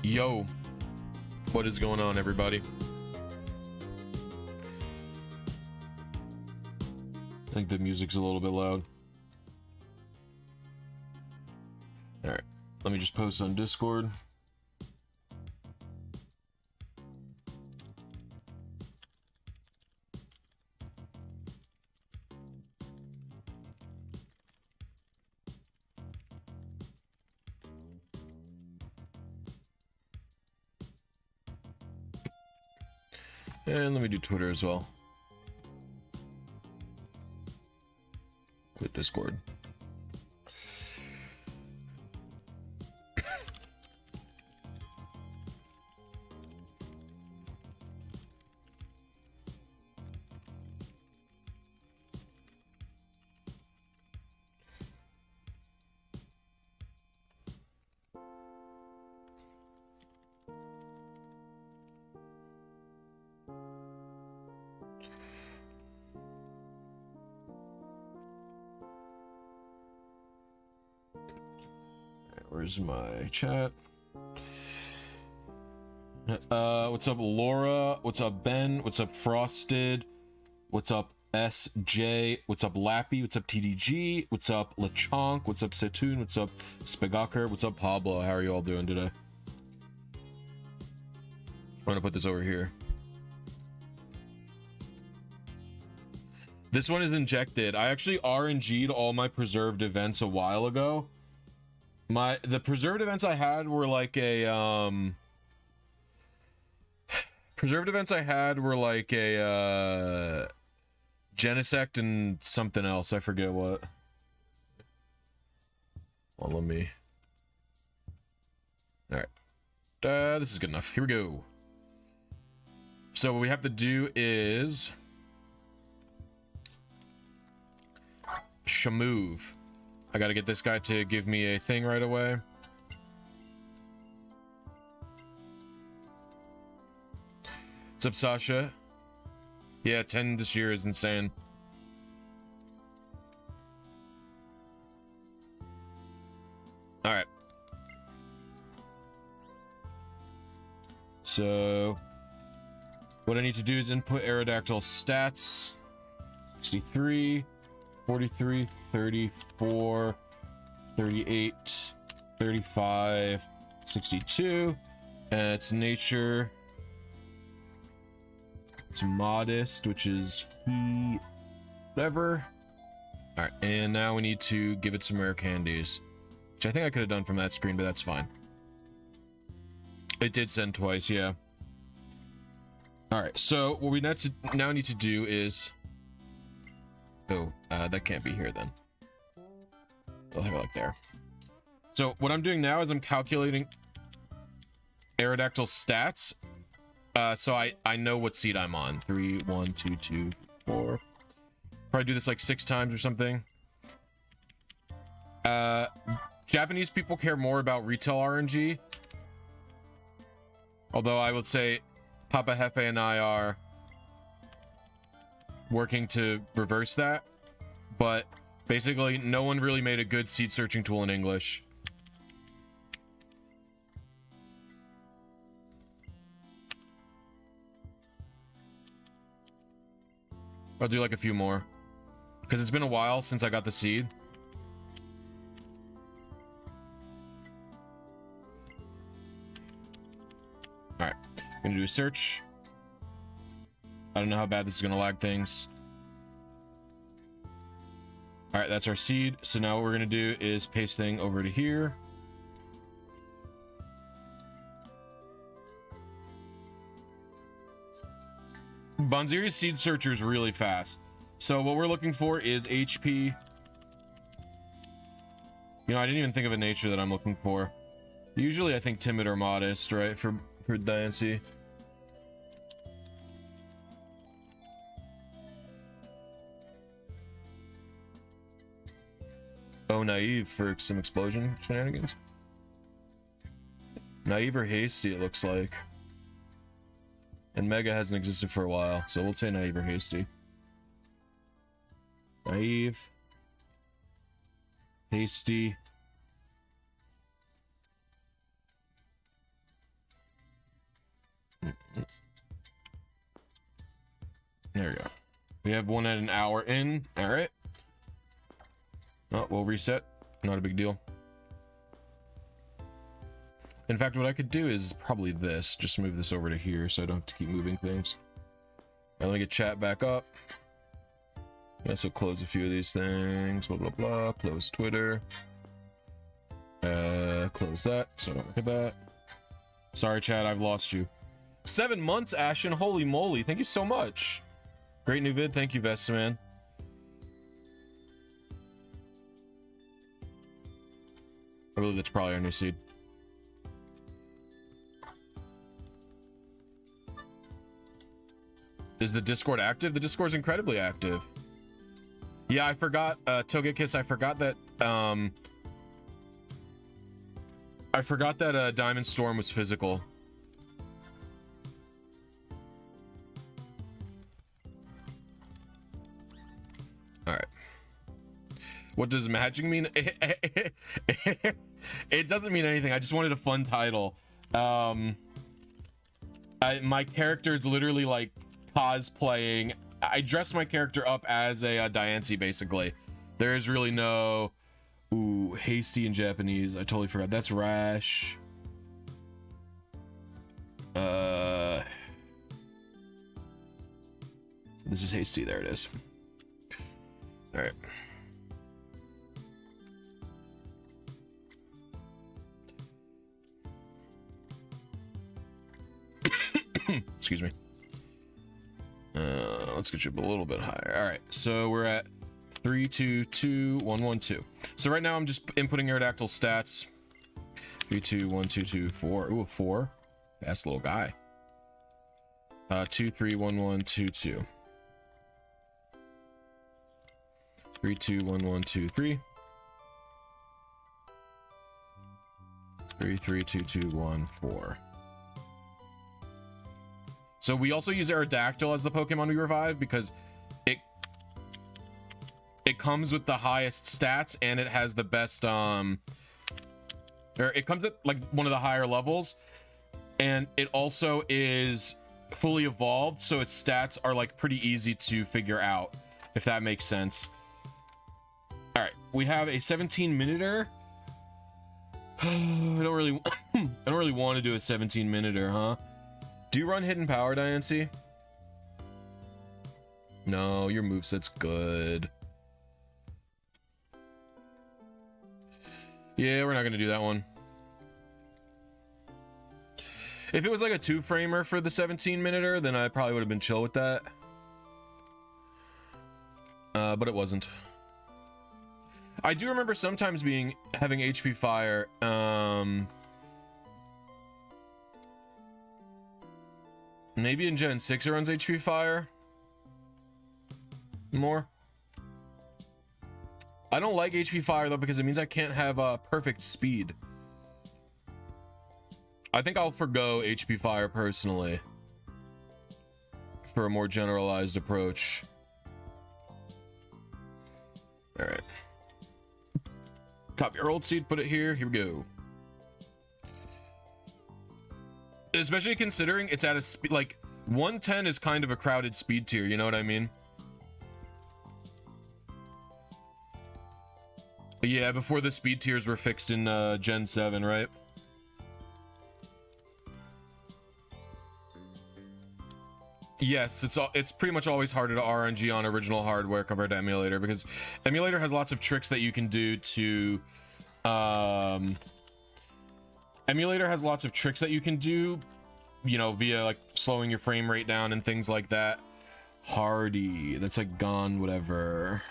Yo, what is going on, everybody? I think the music's a little bit loud. All right, let me just post on Discord. And let me do Twitter as well. Quit Discord. Where's my chat? What's up, Laura? What's up, Ben? What's up, Frosted? What's up, SJ? What's up, Lappy? What's up, TDG? What's up, Lechonk? What's up, Setoon? What's up, Spagaker? What's up, Pablo? How are you all doing today? I'm gonna put this over here. This one is injected. I actually RNG'd all my preserved events a while ago. The preserved events I had were like a Genesect and something else. I forget what. Well, let me. All right. This is good enough. Here we go. So what we have to do is Shamove. I gotta get this guy to give me a thing right away. What's up, Sasha? Yeah, 10 this year is insane. All right. So what I need to do is input Aerodactyl stats. 63. 43, 34, 38, 35, 62. And it's nature. It's modest, which is he, whatever. All right, and now we need to give it some rare candies, which I think I could have done from that screen, but that's fine. It did send twice, yeah. All right, so what we now need to do is. Oh, that can't be here then. I'll have it like there. So what I'm doing now is I'm calculating Aerodactyl stats. So I know what seed I'm on. 3, 1, 2, 2, 4. Probably do this like 6 times or something. Japanese people care more about retail RNG. Although I would say Papa Hefe and I are working to reverse that, but basically no one really made a good seed searching tool in English. I'll do like a few more because it's been a while since I got the seed. All right, I'm gonna do a search. I don't know how bad this is gonna lag things. All right, that's our seed. So now what we're gonna do is paste thing over to here. Bonziri's seed searcher is really fast. So what we're looking for is HP. You know, I didn't even think of a nature that I'm looking for. Usually I think timid or modest, right? For DIANCIE. Oh, naive for some explosion shenanigans. Naive or hasty, it looks like. And Mega hasn't existed for a while, so we'll say naive or hasty. Naive. Hasty. There we go. We have one at an hour in. All right. Oh, we'll reset. Not a big deal. In fact, what I could do is probably this. Just move this over to here so I don't have to keep moving things. And let me get chat back up. Yeah, so close a few of these things. Blah, blah, blah. Close Twitter. Close that. So don't look at that. Sorry, chat. I've lost you. 7 months, Ashen. Holy moly. Thank you so much. Great new vid. Thank you, Vestaman. I believe that's probably our new seed. Is the Discord active? The Discord's incredibly active. Yeah, I forgot, Togekiss, I forgot that Diamond Storm was physical. All right. What does magic mean? It doesn't mean anything. I just wanted a fun title. My character is literally like cosplaying. I dressed my character up as a DIANCIE, basically. There is really no... Ooh, hasty in Japanese. I totally forgot. That's rash. This is hasty. There it is. All right. Excuse me. Let's get you a little bit higher. All right, so we're at 322112. So right now I'm just inputting Aerodactyl stats. 321224. Ooh, a 4. Fast little guy. 231122. 321123. 332214. So we also use Aerodactyl as the Pokemon we revive because it comes with the highest stats and it has the best or it comes at like one of the higher levels, and it also is fully evolved, so its stats are like pretty easy to figure out, if that makes sense. All right, we have a 17-minuter. I don't really want to do a 17-minuter, huh? Do you run Hidden Power, DIANCIE? No, your moveset's good. Yeah, we're not gonna do that one. If it was like a 2-framer for the 17-minuter, then I probably would have been chill with that. But it wasn't. I do remember sometimes having HP Fire. Maybe in Gen 6 it runs HP Fire more. I don't like HP Fire though because it means I can't have perfect speed. I think I'll forgo HP Fire personally for a more generalized approach. All right. Copy our old seed, put it here. Here we go. Especially considering it's at a speed like 110 is kind of a crowded speed tier, you know what I mean? Yeah, before the speed tiers were fixed in Gen 7, right? Yes, it's pretty much always harder to RNG on original hardware compared to emulator, because emulator has lots of tricks that you can do to emulator has lots of tricks that you can do, you know, via like slowing your frame rate down and things like that. Hardy, that's like gone, whatever.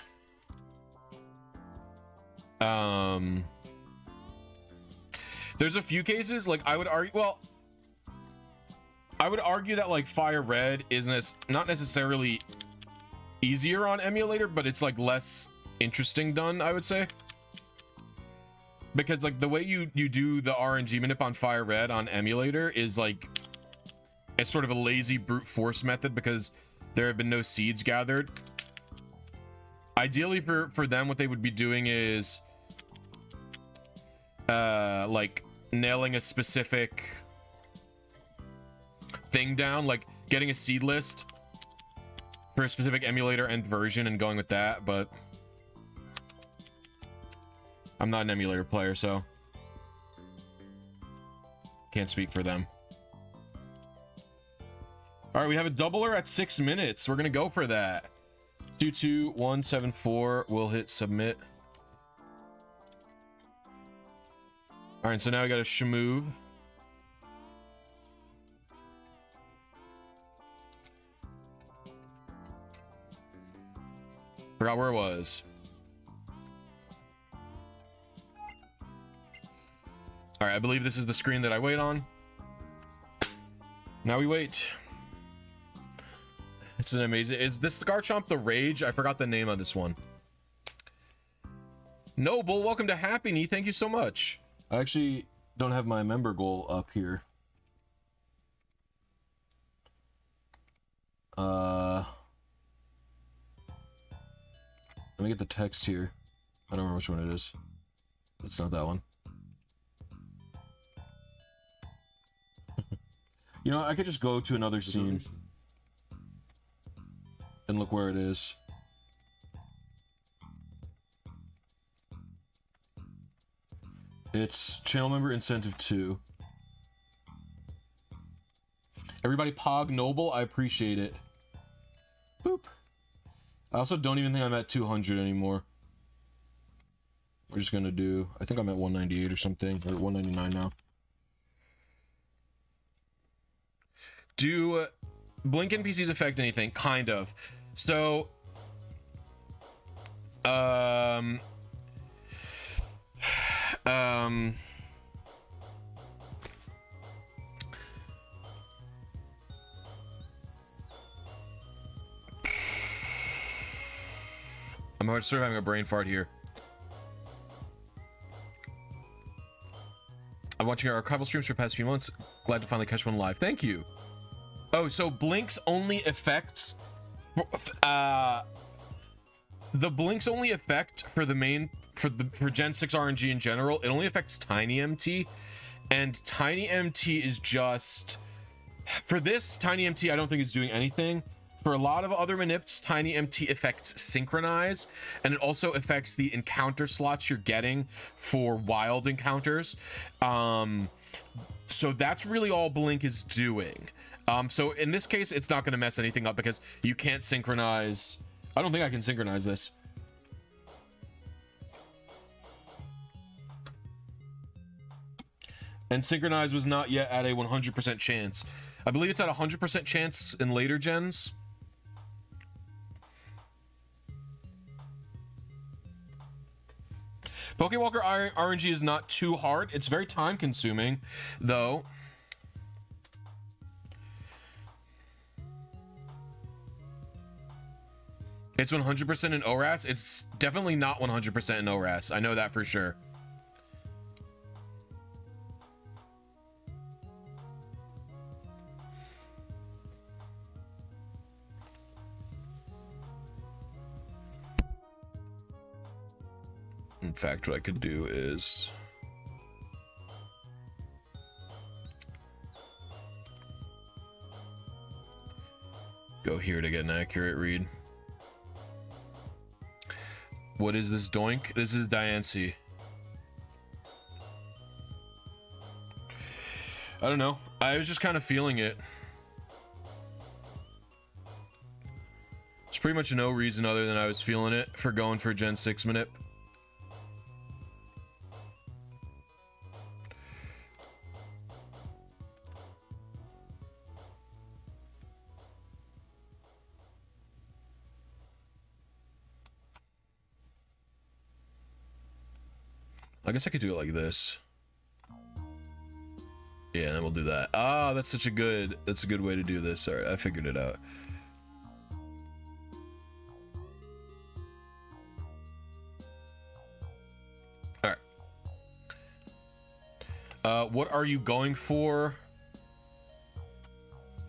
There's a few cases, like I would argue that like Fire Red isn't not necessarily easier on emulator, but it's like less interesting done, I would say. Because like the way you do the RNG manip on Fire Red on emulator is like it's sort of a lazy brute force method because there have been no seeds gathered. Ideally for them, what they would be doing is like nailing a specific thing down, like getting a seed list for a specific emulator and version and going with that, but I'm not an emulator player, so can't speak for them. All right, we have a doubler at 6 minutes. We're gonna go for that. 22174. We'll hit submit. All right, so now we got a shmove. Forgot where it was. All right, I believe this is the screen that I wait on. Now we wait. It's an amazing. Is this Garchomp the Rage? I forgot the name of this one. Noble, welcome to Happy Knee. Thank you so much. I actually don't have my member goal up here. Let me get the text here. I don't remember which one it is. It's not that one. You know, I could just go to another scene and look where it is. It's channel member incentive 2. Everybody pog Noble, I appreciate it. Boop. I also don't even think I'm at 200 anymore. We're just gonna do, I think I'm at 198 or something, or 199 now. Do blink NPCs affect anything? Kind of. So, I'm sort of having a brain fart here. I'm watching our archival streams for the past few months. Glad to finally catch one live. Thank you. Oh, so blinks only affects the blinks only affect for the main for Gen 6 RNG in general. It only affects Tiny MT, and Tiny MT is just for this Tiny MT. I don't think it's doing anything. For a lot of other manips, Tiny MT affects synchronize, and it also affects the encounter slots you're getting for wild encounters. So that's really all blink is doing. So in this case, it's not going to mess anything up because you can't synchronize. I don't think I can synchronize this. And synchronize was not yet at a 100% chance. I believe it's at a 100% chance in later gens. Pokewalker RNG is not too hard. It's very time consuming, though. It's 100% in ORAS. It's definitely not 100% in ORAS. I know that for sure. In fact, what I could do is go here to get an accurate read. What is this doink? This is DIANCIE. I don't know. I was just kind of feeling it. There's pretty much no reason other than I was feeling it for going for Gen 6 Manip. I guess I could do it like this. Yeah, and then we'll do that. Ah, that's a good way to do this. All right, I figured it out. All right. What are you going for?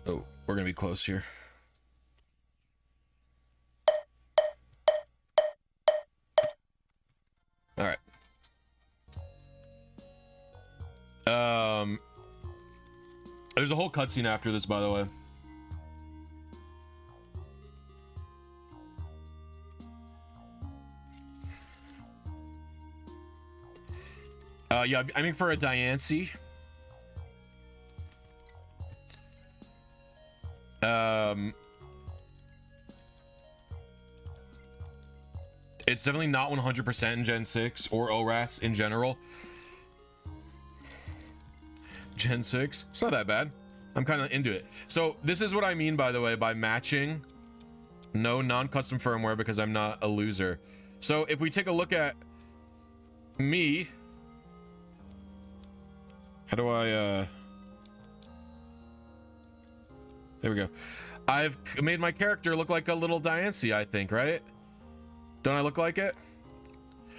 Oh, we're gonna be close here. All right. There's a whole cutscene after this, by the way. Yeah, I mean for a DIANCIE. It's definitely not 100% in Gen 6 or ORAS in general. Gen 6, it's not that bad. I'm kind of into it. So this is what I mean, by the way, by matching. No non-custom firmware because I'm not a loser. So if we take a look at me, how do I, there we go. I've made my character look like a little DIANCIE, I think, right? Don't I look like it?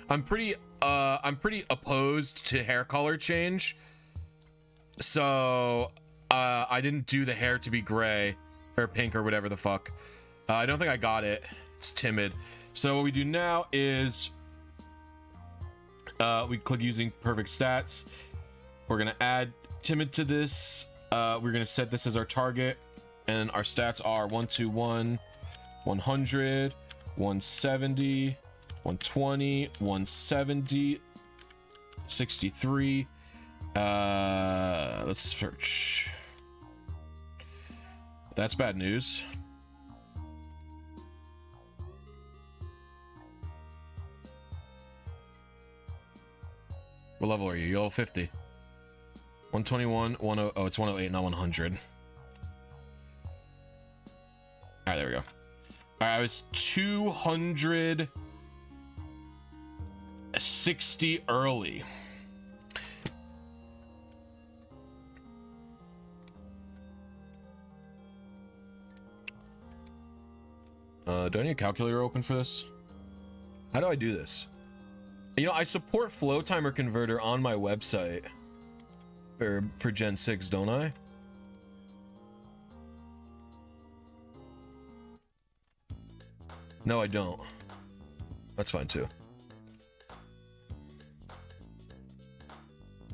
I'm pretty opposed to hair color change. So, I didn't do the hair to be gray or pink or whatever the fuck. I don't think I got it. It's timid. So what we do now is, we click using perfect stats. We're gonna add timid to this. We're gonna set this as our target, and our stats are 121, 100, 170, 120, 170, 63. Let's search. That's bad news. What level are you? You're level 50. 121, 10, oh, it's 108, not 100. All right, there we go. All right, I was 260 early. Do I need a calculator open for this? How do I do this? You know, I support Flowtimer Converter on my website for Gen 6, don't I? No, I don't. That's fine too.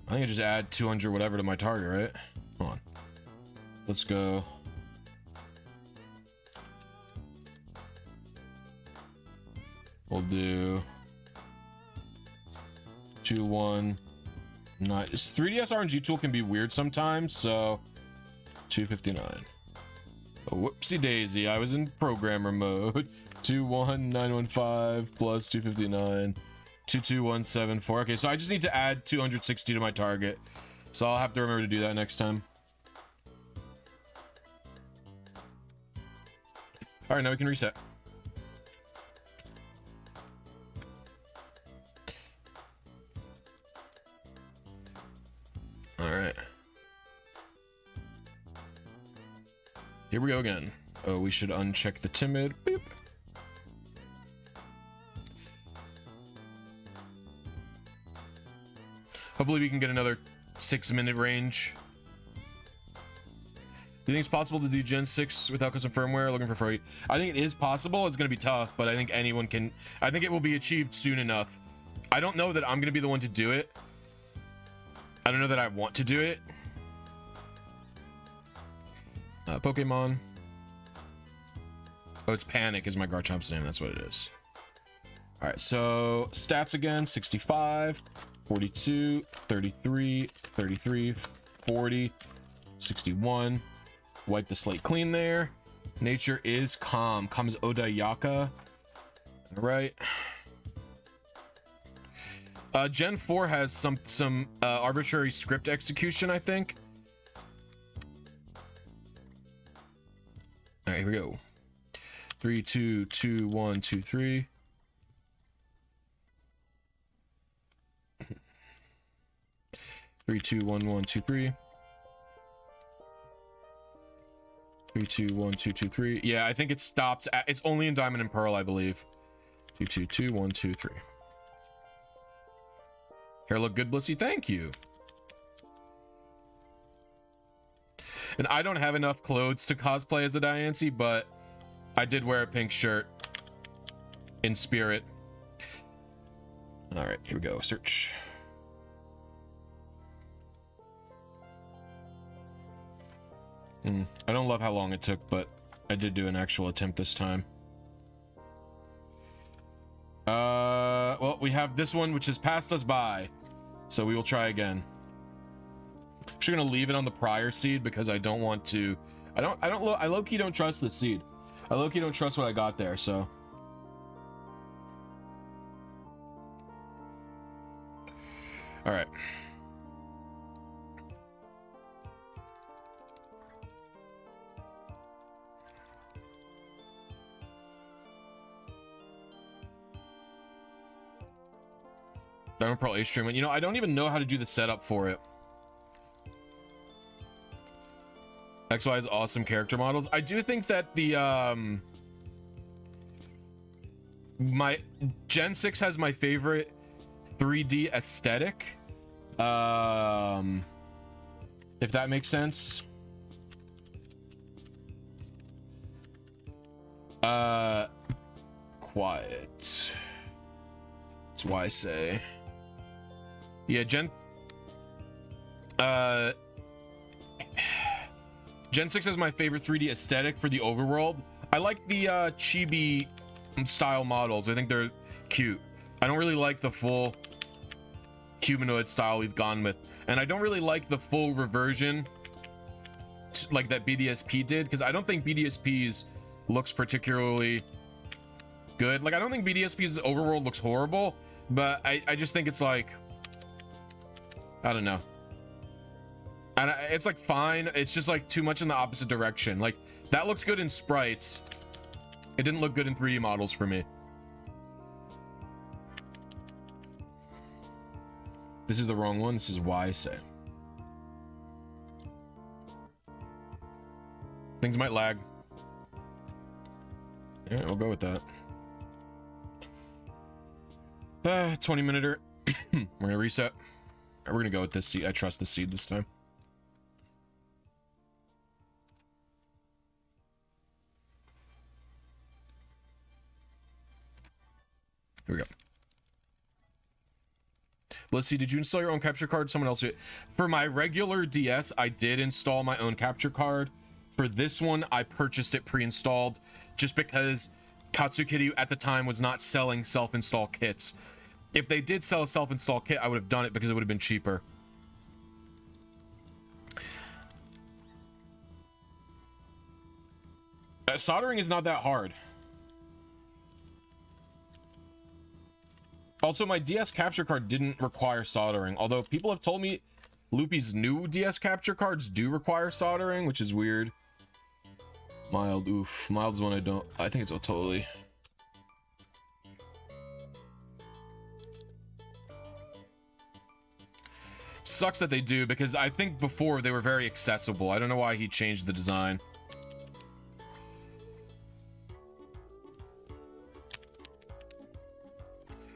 I think I just add 200 whatever to my target, right? Hold on. Let's go. We'll do 2, 1, 9. 3DS RNG tool can be weird sometimes, so 259. Oh, whoopsie daisy, I was in programmer mode. 21915 plus 259, 22174. Okay, so I just need to add 260 to my target, so I'll have to remember to do that next time. All right, now we can reset. All right. Here we go again. Oh, we should uncheck the timid. Boop. Hopefully we can get another 6-minute range. Do you think it's possible to do Gen 6 without custom firmware? Looking for free. I think it is possible. It's going to be tough, but I think anyone can. I think it will be achieved soon enough. I don't know that I'm going to be the one to do it. I don't know that I want to do it. Pokemon. Oh, it's Panic is my Garchomp's name. That's what it is. All right, so stats again. 65, 42, 33, 33, 40, 61. Wipe the slate clean there. Nature is calm. Comes Odayaka. All right. Gen 4 has some arbitrary script execution, I think. All right, here we go. 3, 2, 2, 1, 2, 3. 3, 2, 1, 1, 2, 3. 3, 2, 1, 2, 2, 3. Yeah, I think it stops at, it's only in Diamond and Pearl, I believe. 2, 2, 2, 1, 2, 3. Hair look good, Blissy. Thank you. And I don't have enough clothes to cosplay as a DIANCIE, but I did wear a pink shirt in spirit. All right, here we go. Search. I don't love how long it took, but I did do an actual attempt this time. Well, we have this one which has passed us by, so we will try again. I'm actually gonna leave it on the prior seed because I don't want to. I low-key don't trust the seed. I low-key don't trust what I got there, so. All right. Diamond Pearl A stream. You know, I don't even know how to do the setup for it. XY's awesome character models. I do think that the my Gen 6 has my favorite 3D aesthetic. If that makes sense. Quiet. That's why I say. Yeah, Gen 6 is my favorite 3D aesthetic for the overworld. I like the chibi style models. I think they're cute. I don't really like the full humanoid style we've gone with, and I don't really like the full reversion like that BDSP did, because I don't think BDSP's looks particularly good. Like, I don't think BDSP's overworld looks horrible, but I just think it's like, I don't know. And it's like fine. It's just like too much in the opposite direction. Like, that looks good in sprites. It didn't look good in 3D models for me. This is the wrong one. This is why I say. Things might lag. Yeah, we'll go with that. 20-minute. We're gonna reset. We're gonna go with this seed. I trust the seed this time. Here we go. Let's see. Did you install your own capture card? Someone else did. For my regular DS, I did install my own capture card. For this one, I purchased it pre-installed just because Katsukiri at the time was not selling self-install kits. If they did sell a self-install kit, I would have done it because it would have been cheaper. Soldering is not that hard. Also, my DS capture card didn't require soldering, although people have told me Loopy's new DS capture cards do require soldering, which is weird. Mild, oof. Mild's one I think it's totally. Sucks that they do, because I think before they were very accessible. I don't know why he changed the design.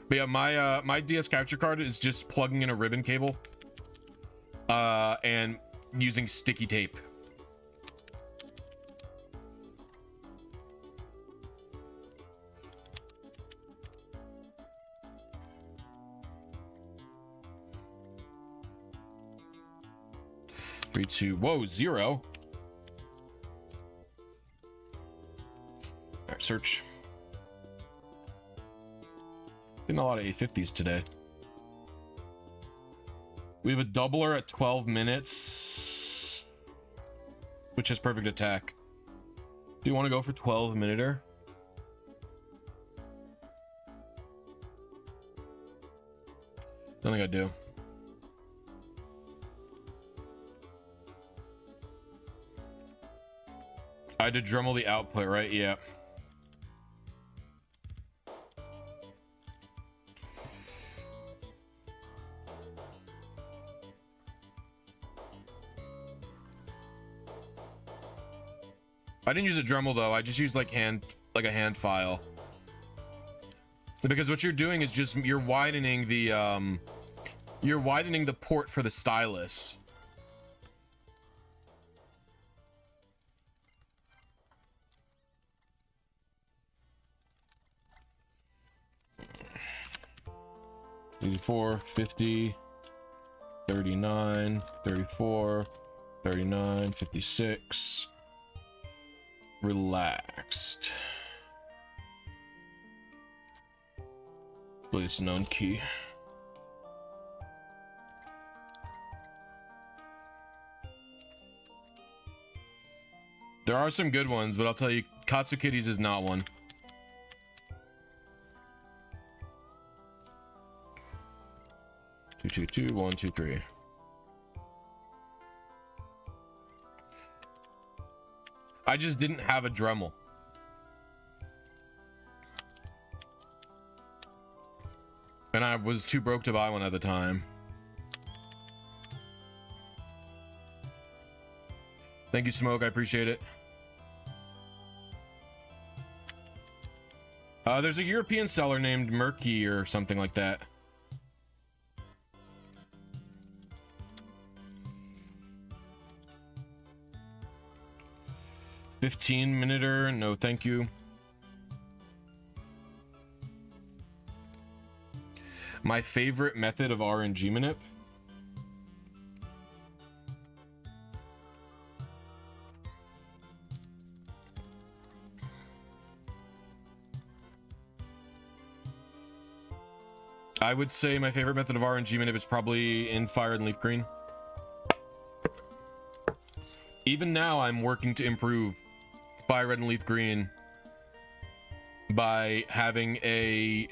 But yeah, my DS capture card is just plugging in a ribbon cable and using sticky tape. Three, two, whoa, 0. All right, search. Getting a lot of A50s today. We have a doubler at 12 minutes, which is perfect attack. Do you want to go for 12-minuter? Don't think I do. I had to Dremel the output, right? Yeah. I didn't use a Dremel though. I just used like a hand file. Because what you're doing is just you're widening the port for the stylus. $84, $50, $39, $34, 39, 56. Relaxed. Please known key. There are some good ones, but I'll tell you, Katsu Kitties is not one. Two, two, two, 1, 2, 3. I just didn't have a Dremel. And I was too broke to buy one at the time. Thank you, Smoke. I appreciate it. There's a European seller named Murky or something like that. $15-minute, no thank you. My favorite method of RNG Manip. I would say my favorite method of RNG Manip is probably in Fire and Leaf Green. Even now, I'm working to improve Fire Red and Leaf Green by having a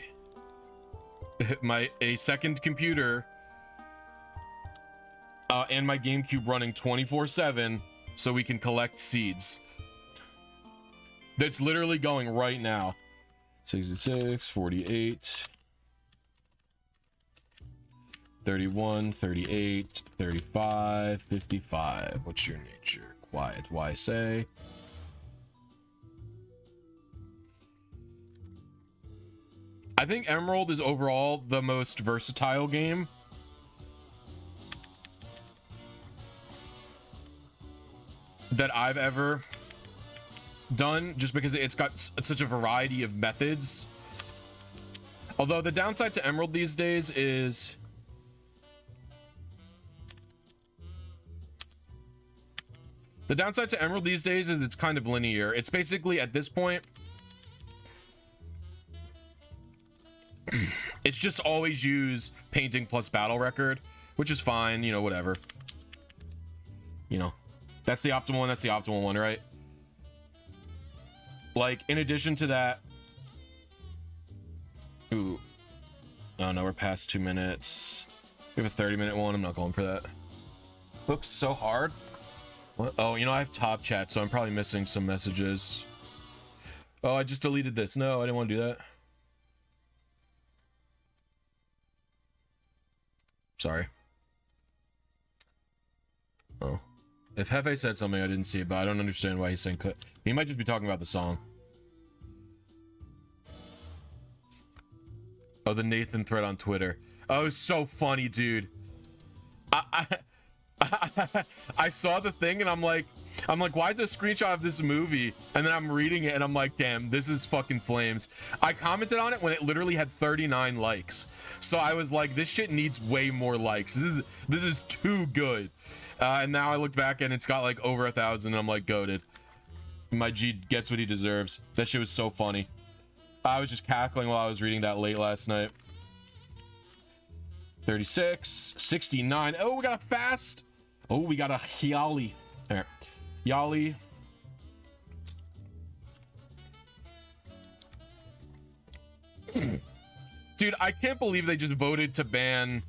second computer and my GameCube running 24/7 so we can collect seeds. That's literally going right now. 66, 48, 31, 38, 35, 55. What's your nature? Quiet. Why say? I think Emerald is overall the most versatile game. That I've ever done, just because it's got such a variety of methods. Although the downside to Emerald these days is it's kind of linear. It's basically at this point, it's just always use painting plus battle record, which is fine, you know, whatever. You know, that's the optimal one, that's the optimal one, right? Like, in addition to that, ooh, oh no, we're past 2 minutes. We have a 30-minute one. I'm not going for that. Looks so hard. What? Oh, you know, I have top chat, so I'm probably missing some messages. Oh, I just deleted this. No, I didn't want to do that. Sorry. Oh. If Hefe said something, I didn't see it, but I don't understand why he's saying cut. He might just be talking about the song. Oh, the Nathan thread on Twitter. Oh, so funny, dude. I saw the thing and I'm like, why is there a screenshot of this movie? And then I'm reading it and I'm like, damn, this is fucking flames. I commented on it when it literally had 39 likes. So I was like, this shit needs way more likes. This is too good. And now I look back and it's got like over 1,000 and I'm like, goated. My G gets what he deserves. That shit was so funny. I was just cackling while I was reading that late last night. 36, 69. Oh, we got a fast. Oh, we got a Yali. There. Yali. Dude, I can't believe they just voted to ban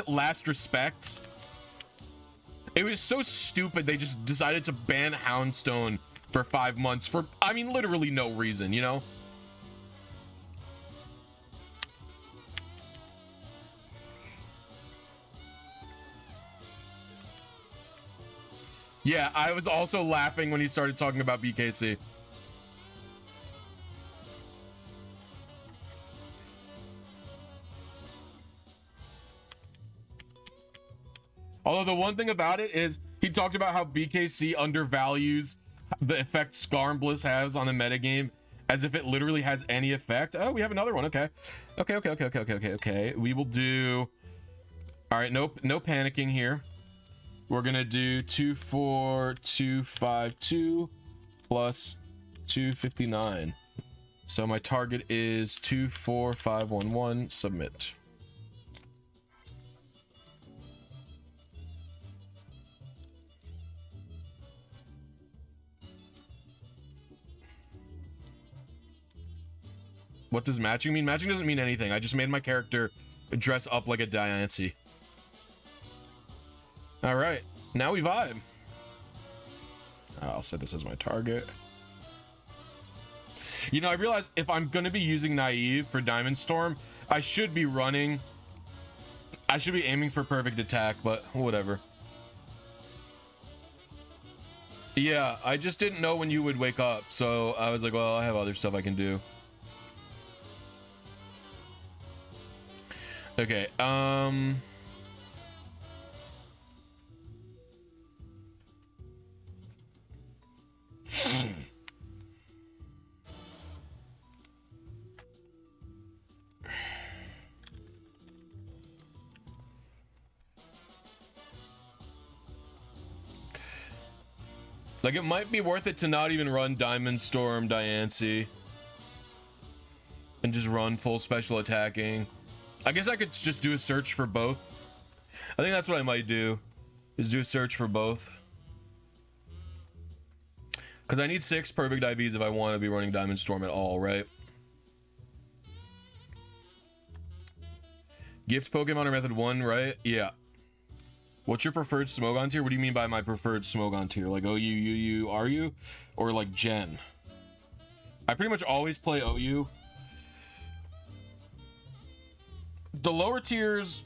Last Respect. It was so stupid they just decided to ban Houndstone for 5 months for, I mean, literally no reason, you know? Yeah, I was also laughing when he started talking about BKC. Although the one thing about it is he talked about how BKC undervalues the effect Scar and Bliss has on the metagame, As if it literally has any effect. Oh, we have another one. Okay. Okay. We will do... All right, no panicking here. We're gonna do 24252 plus 259. So my target is 24511. Submit. What does matching mean? Matching doesn't mean anything. I just made my character dress up like a DIANCIE. All right, now we vibe. I'll set this as my target. You know, I realize if I'm going to be using Naive for Diamond Storm, I should be aiming for perfect attack, but whatever. Yeah, I just didn't know when you would wake up, so I was like, well, I have other stuff I can do. Okay, like, it might be worth it to not even run Diamond Storm DIANCIE and just run full special attacking. I guess I could just do a search for both. I think that's what I might do, is do a search for both. Because I need 6 perfect IVs if I want to be running Diamond Storm at all, right? Gift Pokemon are method 1, right? Yeah. What's your preferred Smogon tier? What do you mean by my preferred Smogon tier? Like OU, UU, RU? Or like Gen? I pretty much always play OU. The lower tiers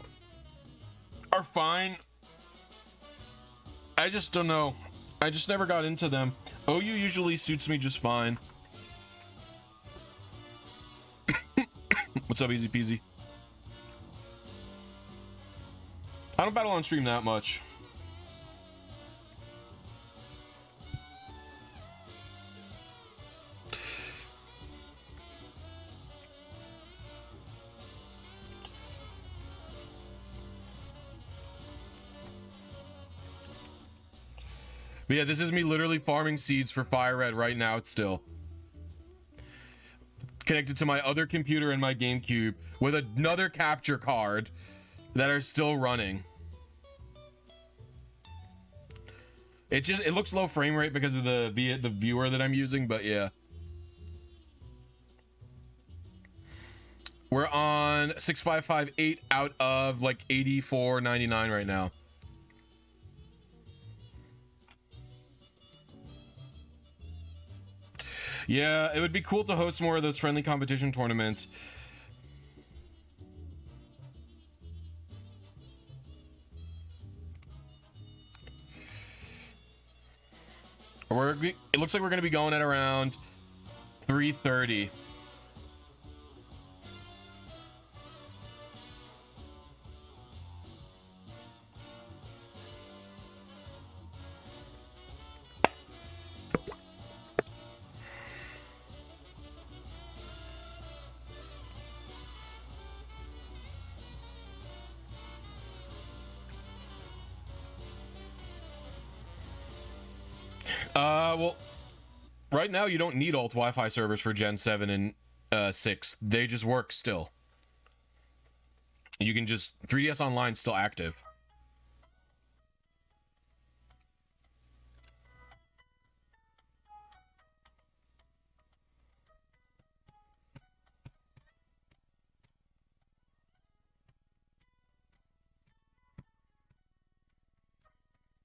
are fine. I just don't know. I just never got into them. OU usually suits me just fine. What's up, easy peasy? I don't battle on stream that much. But yeah, this is me literally farming seeds for Fire Red right now. It's still connected to my other computer and my GameCube with another capture card that are still running. It looks low frame rate because of the viewer that I'm using, but yeah. We're on 6558 out of like 84.99 right now. Yeah, it would be cool to host more of those friendly competition tournaments. It looks like we're going to be going at around 3:30. Well, right now you don't need alt Wi-Fi servers for Gen 7 and 6. They just work still. You can just 3DS Online still active.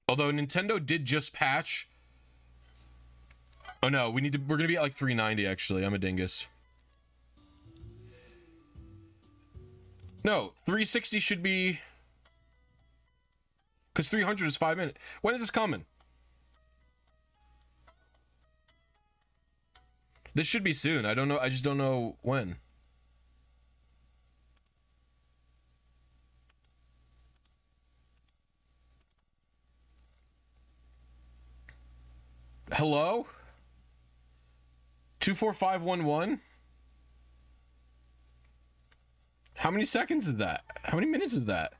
Although Nintendo did just patch. Oh no, we're gonna be at like 390 actually. I'm a dingus. No, 360 should be, because 300 is 5 minutes. When is this coming? This should be soon. I don't know. I just don't know when. Hello? 24511. How many seconds is that? How many minutes is that?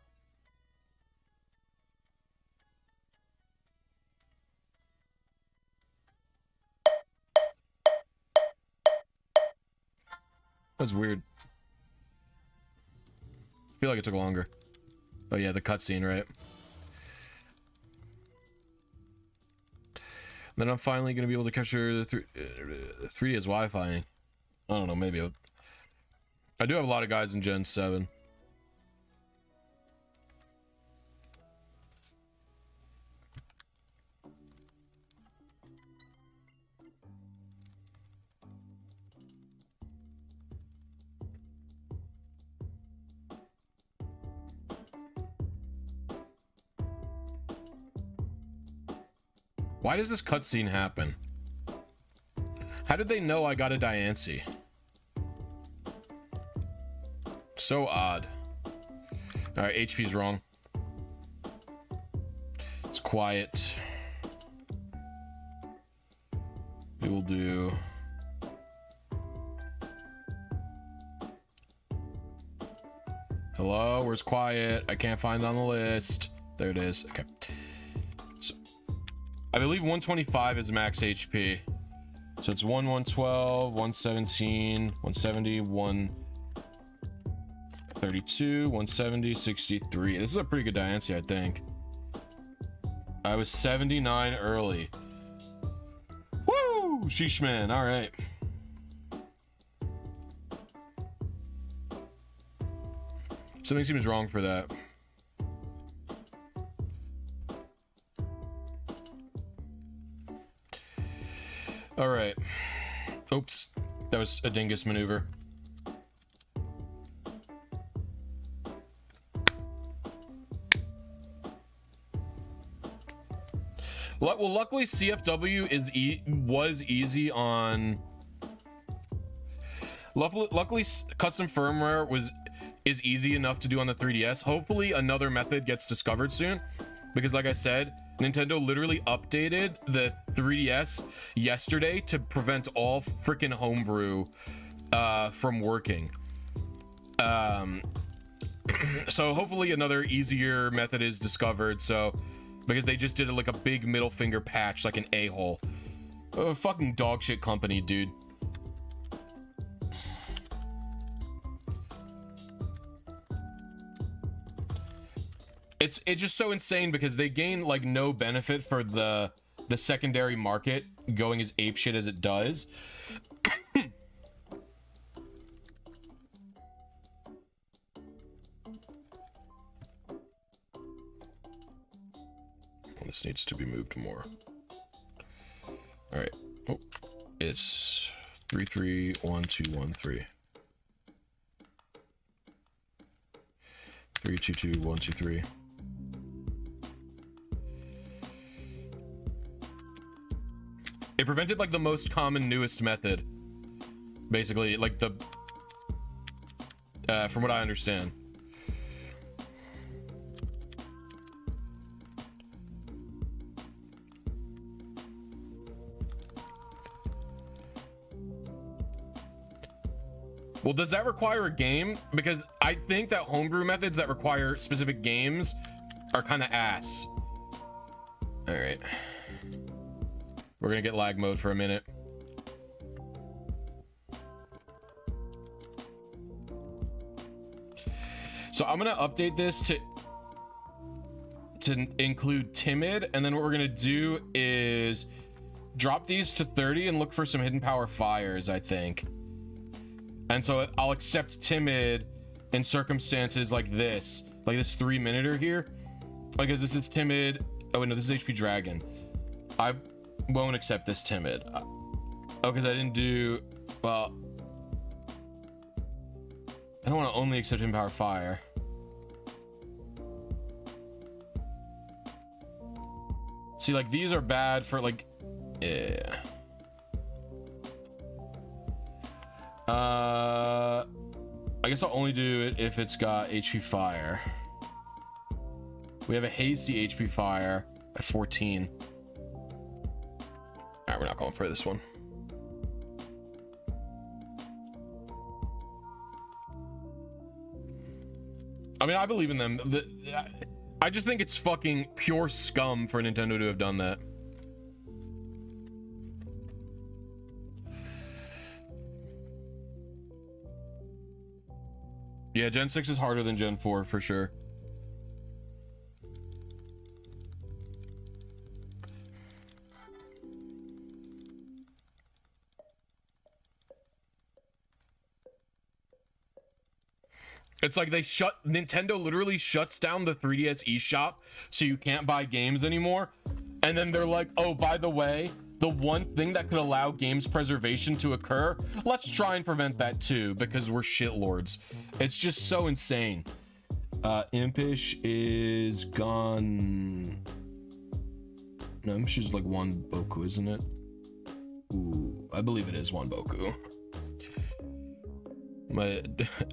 That's weird. I feel like it took longer. Oh yeah, the cutscene, right? Then I'm finally gonna be able to capture the 3D as Wi-Fi. I don't know, maybe I do have a lot of guys in Gen 7. Why does this cutscene happen? How did they know I got a DIANCIE? So odd. All right, HP's wrong. It's quiet. We will do. Hello, where's quiet? I can't find it on the list. There it is. Okay. So, I believe 125 is max HP. So it's 112, 117, 170, 132, 170, 63. This is a pretty good DIANCIE, I think. I was 79 early. Woo! Sheesh, man. All right. Something seems wrong for that. All right. Oops. That was a dingus maneuver. Well, luckily CFW was easy on. Luckily, custom firmware is easy enough to do on the 3DS. Hopefully, another method gets discovered soon, because like I said, Nintendo literally updated the 3DS yesterday to prevent all freaking homebrew from working. So hopefully another easier method is discovered. So. Because they just did like a big middle finger patch, like an a-hole. Fucking dog shit company, dude. It's just so insane because they gain like no benefit for the secondary market going as apeshit as it does. This needs to be moved more. All right. Oh, it's 331213. 322123. It prevented like the most common newest method, basically, like the from what I understand. Well, does that require a game? Because I think that homebrew methods that require specific games are kind of ass. All right. We're gonna get lag mode for a minute. So I'm gonna update this to include timid, and then what we're gonna do is drop these to 30 and look for some hidden power fires, I think. And so I'll accept timid in circumstances like this 3-minuter here, because this is timid. Oh wait, no, this is HP Dragon. I won't accept this timid. Oh, because I didn't do well. I don't want to only accept hidden power fire. See, like these are bad for like, yeah. I guess I'll only do it if it's got HP fire. We have a hasty HP fire at 14. All right, we're not going for this one. I mean, I believe in them. I just think it's fucking pure scum for Nintendo to have done that. Yeah, Gen 6 is harder than Gen 4 for sure. It's like Nintendo literally shuts down the 3DS eShop so you can't buy games anymore. And then they're like, oh, by the way, the one thing that could allow games preservation to occur, let's try and prevent that too, because we're shitlords. It's just so insane. Impish is gone. No, Impish is like one Boku, isn't it? Ooh, I believe it is one Boku.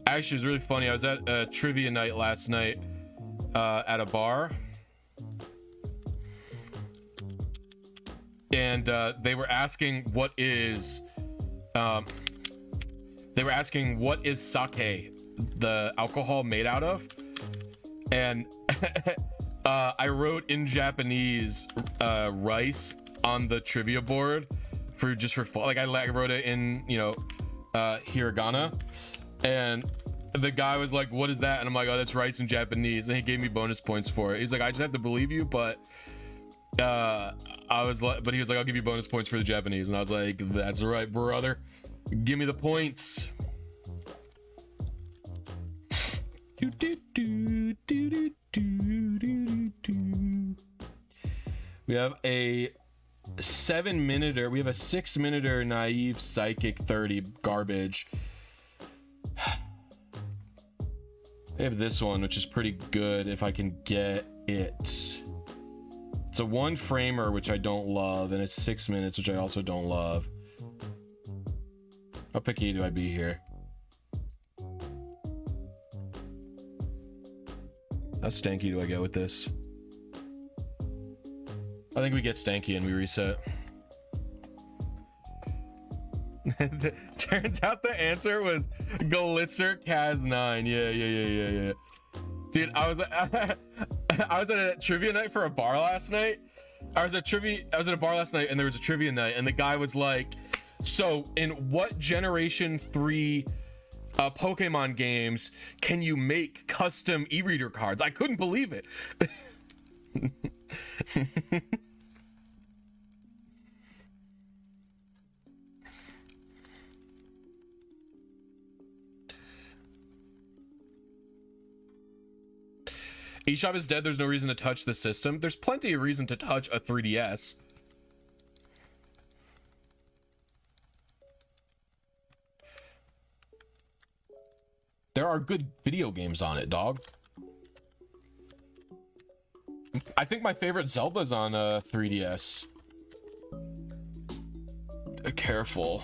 Actually, it's really funny. I was at a trivia night last night at a bar, and they were asking what is sake, the alcohol made out of, and I wrote in Japanese rice on the trivia board for fun. Like I wrote it in, you know, hiragana, and the guy was like, what is that? And I'm like, oh, that's rice in Japanese. And he gave me bonus points for it. He's like, I just have to believe you, but I was like, but he was like, I'll give you bonus points for the Japanese. And I was like, that's right, brother, give me the points. We have a 7-minute, we have a 6-minute naive psychic 30 garbage. I have this one, which is pretty good if I can get it. It's a 1-framer, which I don't love, and it's 6 minutes, which I also don't love. How picky do I be here? How stanky do I get with this? I think we get stanky and we reset. Turns out the answer was Glitzer Kaz 9. Yeah. Dude, I was at a trivia night for a bar last night. I was at a bar last night and there was a trivia night, and the guy was like, so in what generation 3 Pokemon games can you make custom e-reader cards? I couldn't believe it. eShop is dead. There's no reason to touch the system. There's plenty of reason to touch a 3DS. There are good video games on it, dog. I think my favorite Zelda's on 3DS. Careful.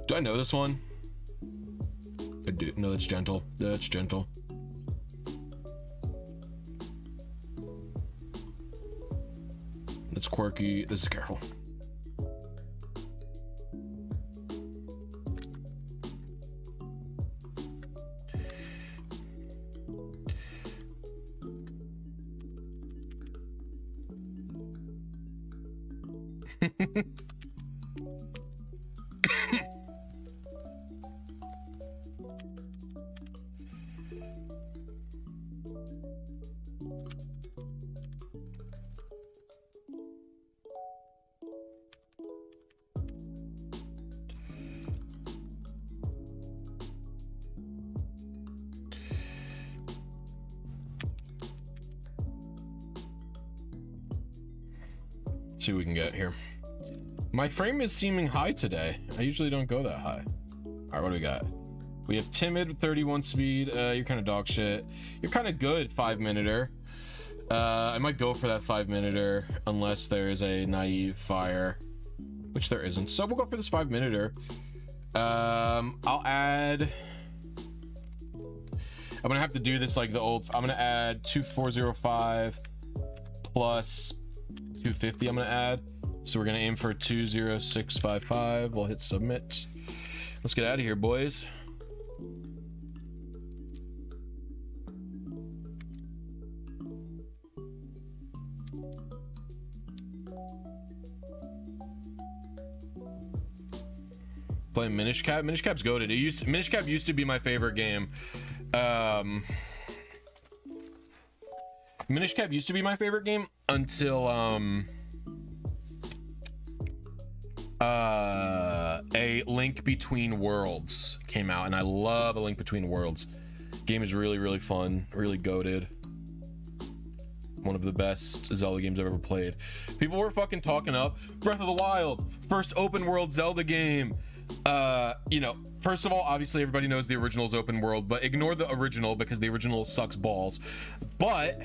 Do I know this one? I do. No, that's gentle. That's gentle. That's quirky. This is careful. See what we can get here. My frame is seeming high today. I usually don't go that high. All right, what do we got? We have timid 31 speed. You're kind of dog shit. You're kind of good 5-minute. I might go for that 5-minute unless there is a naive fire, which there isn't. So we'll go for this 5-minute. I'll add. I'm gonna have to do this like the old. I'm gonna add 2405 plus 250. I'm gonna add. So we're gonna aim for 20655. We'll hit submit. Let's get out of here, boys. Playing Minish Cap. Minish Cap's goated. Minish Cap used to be my favorite game. Minish Cap used to be my favorite game until A Link Between Worlds came out, and I love A Link Between Worlds. Game is really, really fun, really goated. One of the best Zelda games I've ever played. People were fucking talking up Breath of the Wild, first open world Zelda game. You know, first of all, obviously everybody knows the original is open world, but ignore the original because the original sucks balls. But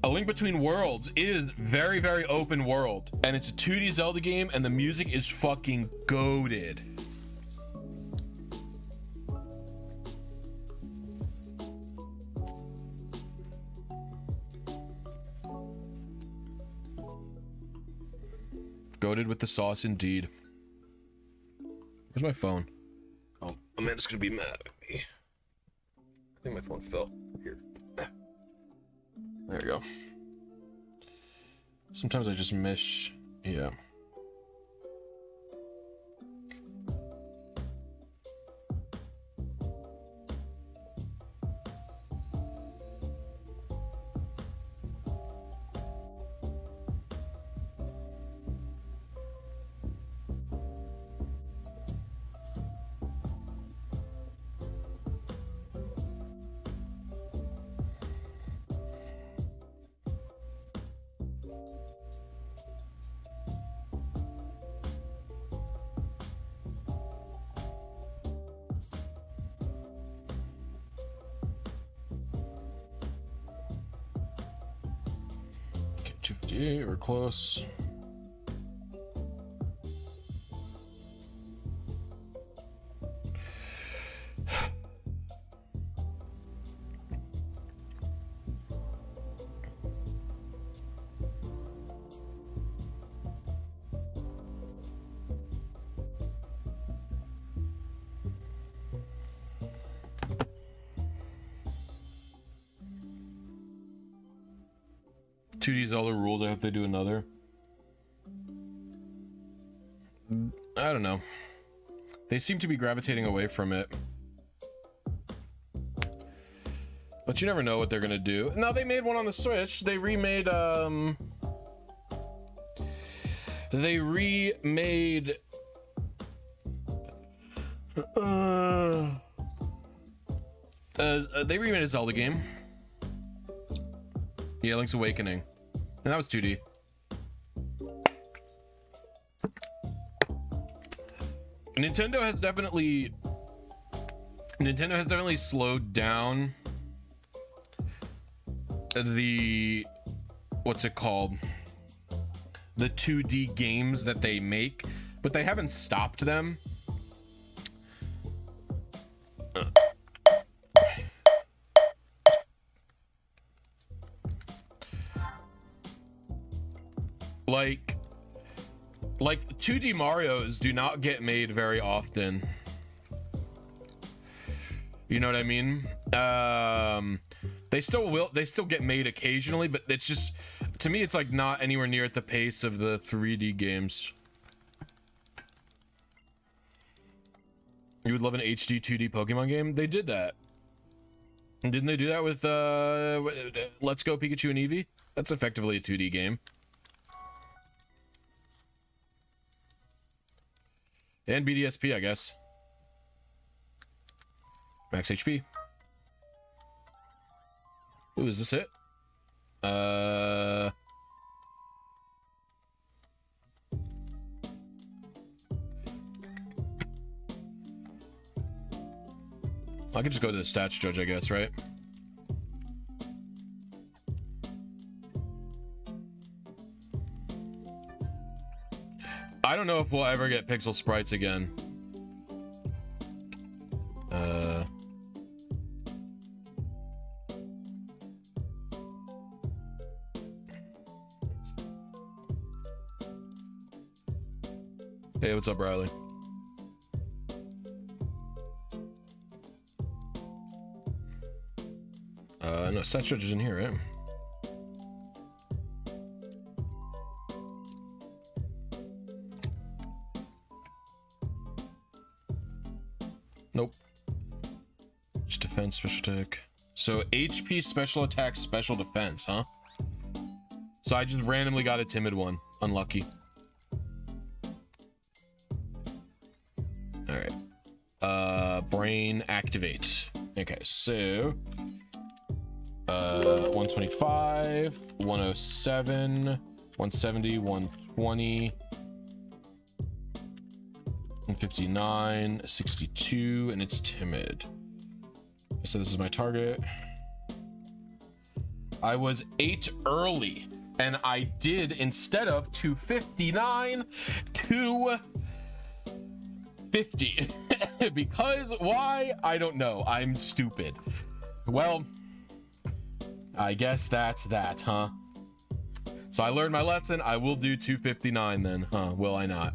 A Link Between Worlds is very, very open world, and it's a 2D Zelda game, and the music is fucking goated. Goated with the sauce, indeed. Where's my phone? Oh, Amanda's gonna be mad at me. I think my phone fell. Here. There we go. Sometimes I just miss. Yeah. Okay, 258, we're close. Zelda rules. I hope they do another. I don't know. They seem to be gravitating away from it. But you never know what they're gonna do. Now they made one on the Switch. They remade they remade a Zelda game. Yeah, Link's Awakening. And that was 2D. Nintendo has definitely slowed down the, what's it called? The 2D games that they make, but they haven't stopped them. Like 2D Marios do not get made very often. You know what I mean? They still get made occasionally, but it's just, to me, it's like not anywhere near at the pace of the 3D games. You would love an HD 2D Pokemon game? They did that. And didn't they do that with Let's Go Pikachu and Eevee? That's effectively a 2D game. And BDSP, I guess. Max HP. Ooh, is this it? I could just go to the stats judge, I guess, right? I don't know if we'll ever get pixel sprites again. Hey, what's up, Riley? No, stat judge is in here, right? Nope. Just defense, special attack. So HP, special attack, special defense, huh? So I just randomly got a timid one. Unlucky. All right. Brain activate. Okay, so 125, 107, 170, 120, 159, 62, and it's timid. So this is my target. I was 8 early, and I did, instead of 259, 250. Because why? I don't know. I'm stupid. Well, I guess that's that, huh? So I learned my lesson. I will do 259 then, huh? Will I not?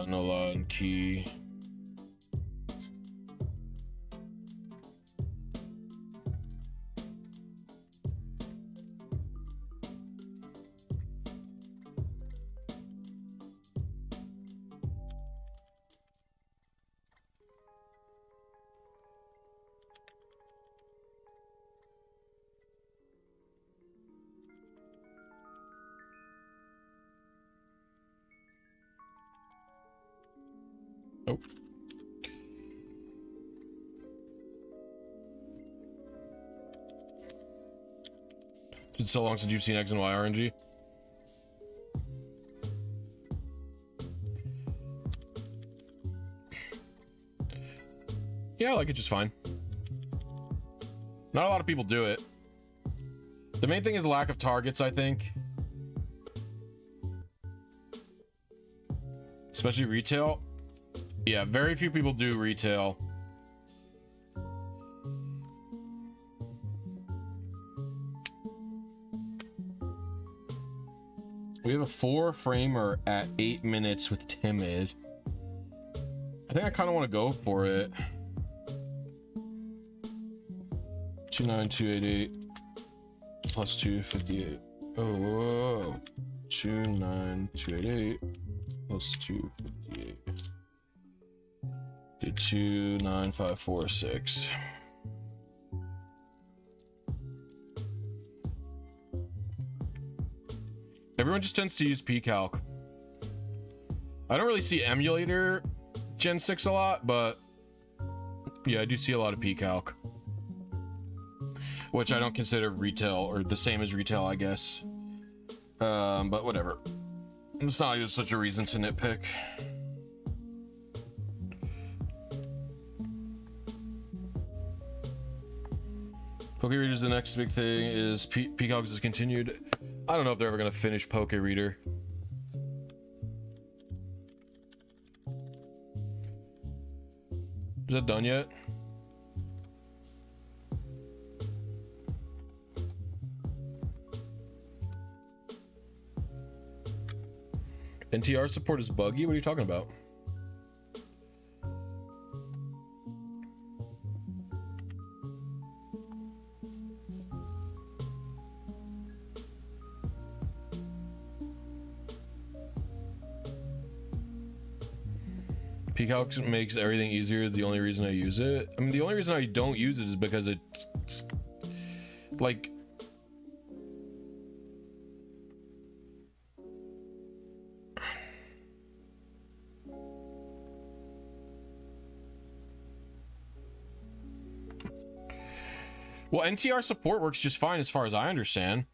No loud key. Nope. It's been so long since you've seen X and Y RNG. Yeah, I like it just fine. Not a lot of people do it. The main thing is the lack of targets, I think. Especially retail. Yeah, very few people do retail. We have a 4-framer at 8 minutes with timid. I think I kind of want to go for it. 29288 plus 258. Oh, 29288 plus 258. 29546. Everyone just tends to use pcalc. I don't really see emulator Gen 6 a lot, but yeah, I do see a lot of pcalc, which I don't consider retail or the same as retail, I guess. But whatever. It's not like such a reason to nitpick. Poke Reader's the next big thing. Is Peacocks is continued. I don't know if they're ever gonna finish Poke Reader. Is that done yet? NTR support is buggy? What are you talking about? Peacock makes everything easier. The only reason I use it, I mean, the only reason I don't use it is because it's like, well, NTR support works just fine as far as I understand.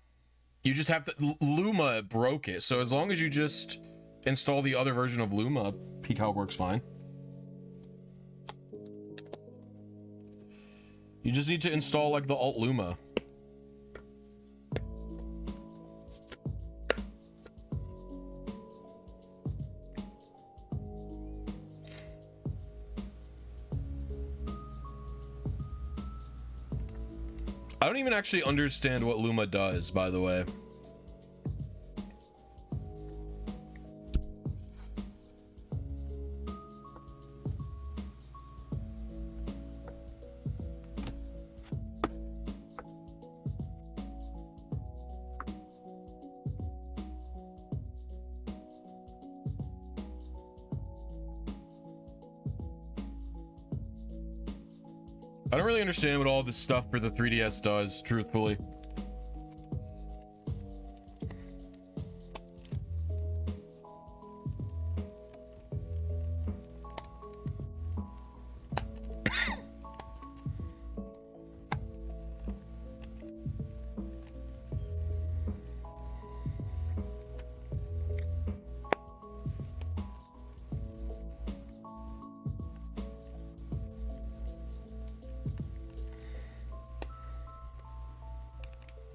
You just have to, Luma broke it, so as long as you just install the other version of Luma, Peacock works fine. You just need to install like the alt Luma. I don't even actually understand what Luma does, by the way. I don't really understand what all this stuff for the 3DS does, truthfully.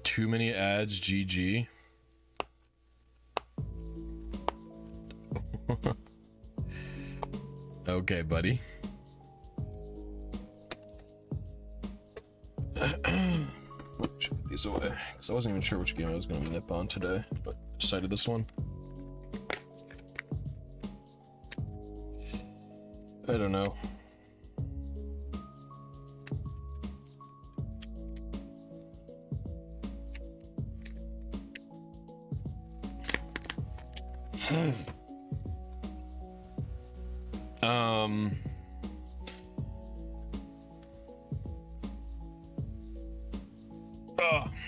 Too many ads, GG. Okay, buddy. Should put these away, because I wasn't even sure which game I was going to nip on today, but decided this one. I don't know.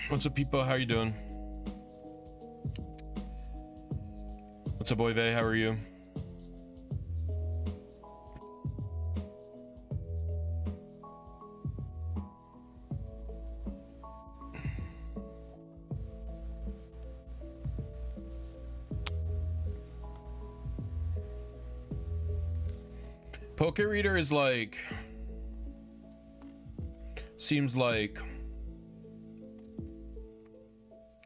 What's up, people? How you doing? What's up, Boyve? How are you? Poke Reader is like, seems like,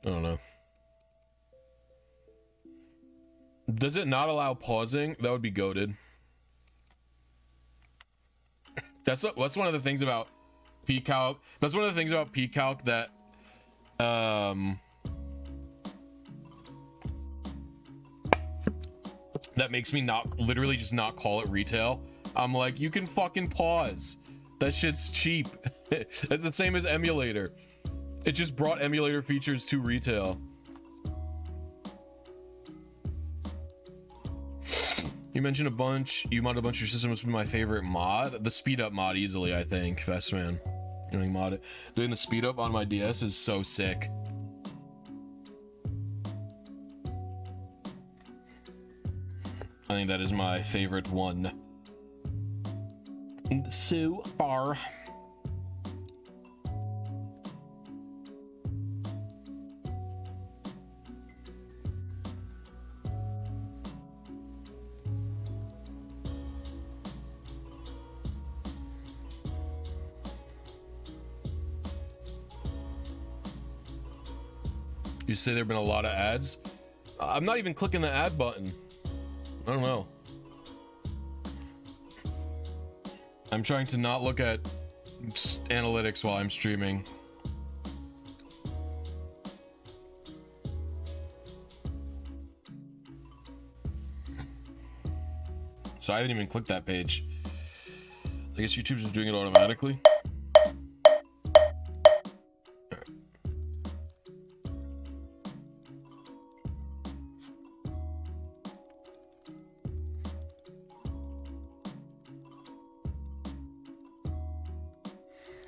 I don't know. Does it not allow pausing? That would be goated. That's one of the things about pcalc. That's one of the things about pcalc that that makes me literally just not call it retail. I'm like, you can fucking pause. That shit's cheap. It's the same as emulator. It just brought emulator features to retail. You mentioned a bunch. You modded a bunch of your systems. My favorite mod, the speed up mod, easily. I think best man. Doing mod it. Doing the speed up on my DS is so sick. I think that is my favorite one so far. You say there have been a lot of ads? I'm not even clicking the ad button. I don't know. I'm trying to not look at analytics while I'm streaming. So I haven't even clicked that page. I guess YouTube's just doing it automatically.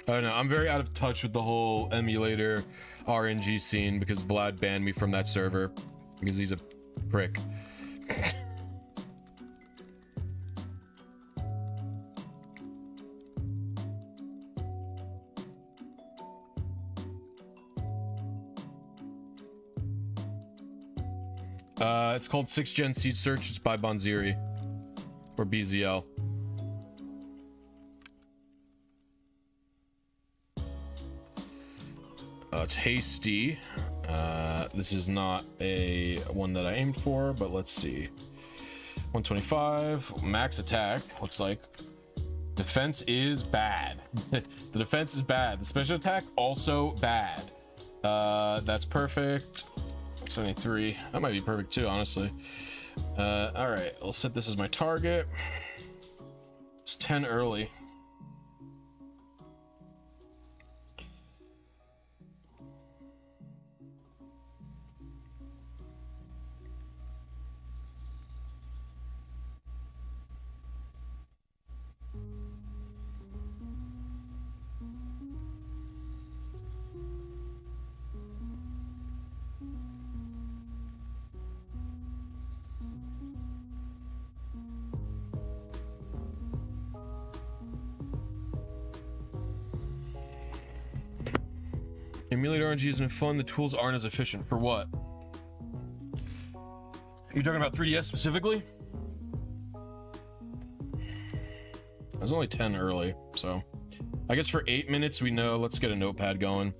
I don't know, I'm very out of touch with the whole emulator RNG scene because Vlad banned me from that server because he's a prick. It's called 6th Gen Seed Search. It's by Bonziri or BZL. It's hasty. This is not a one that I aimed for, but let's see. 125 max attack looks like. Defense is bad. The defense is bad. The special attack also bad. That's perfect. 73. That might be perfect too, honestly. All right, I'll set this as my target. It's 10 early. Emulator RNG isn't fun. The tools aren't as efficient. For what? You're talking about 3DS specifically? I was only 10 early, so I guess for 8 minutes we know. Let's get a notepad going.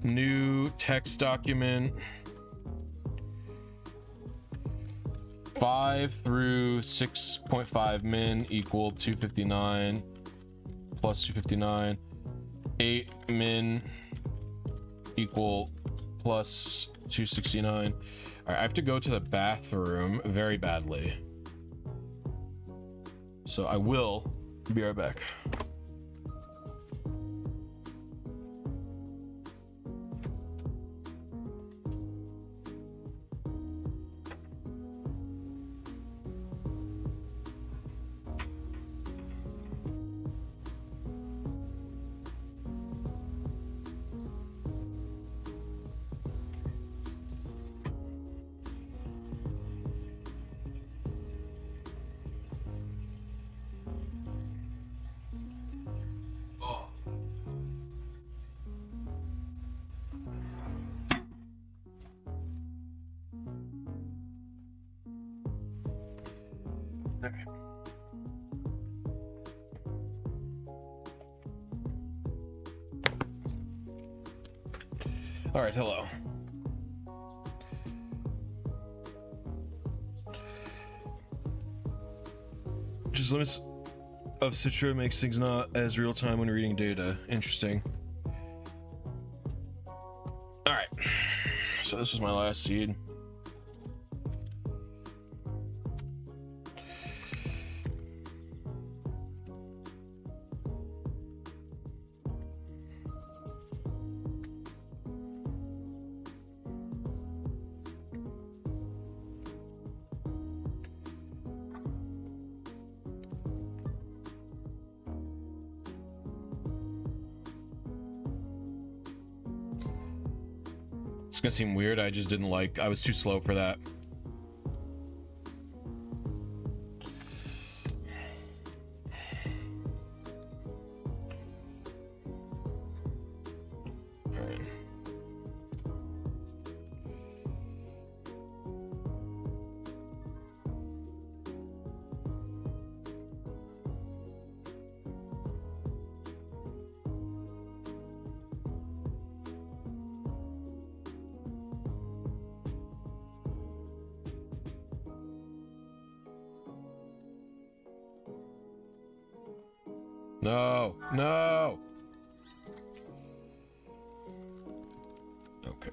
New text document. 5 through 6.5 min equal 259 plus 259. 8 min equal plus 269. All right, I have to go to the bathroom very badly, so I will be right back. Okay. All right, hello. Just limits of Citra makes things not as real time when reading data. Interesting. All right. So this was my last seed. It's gonna seem weird. I just didn't like, I was too slow for that. No, no. Okay.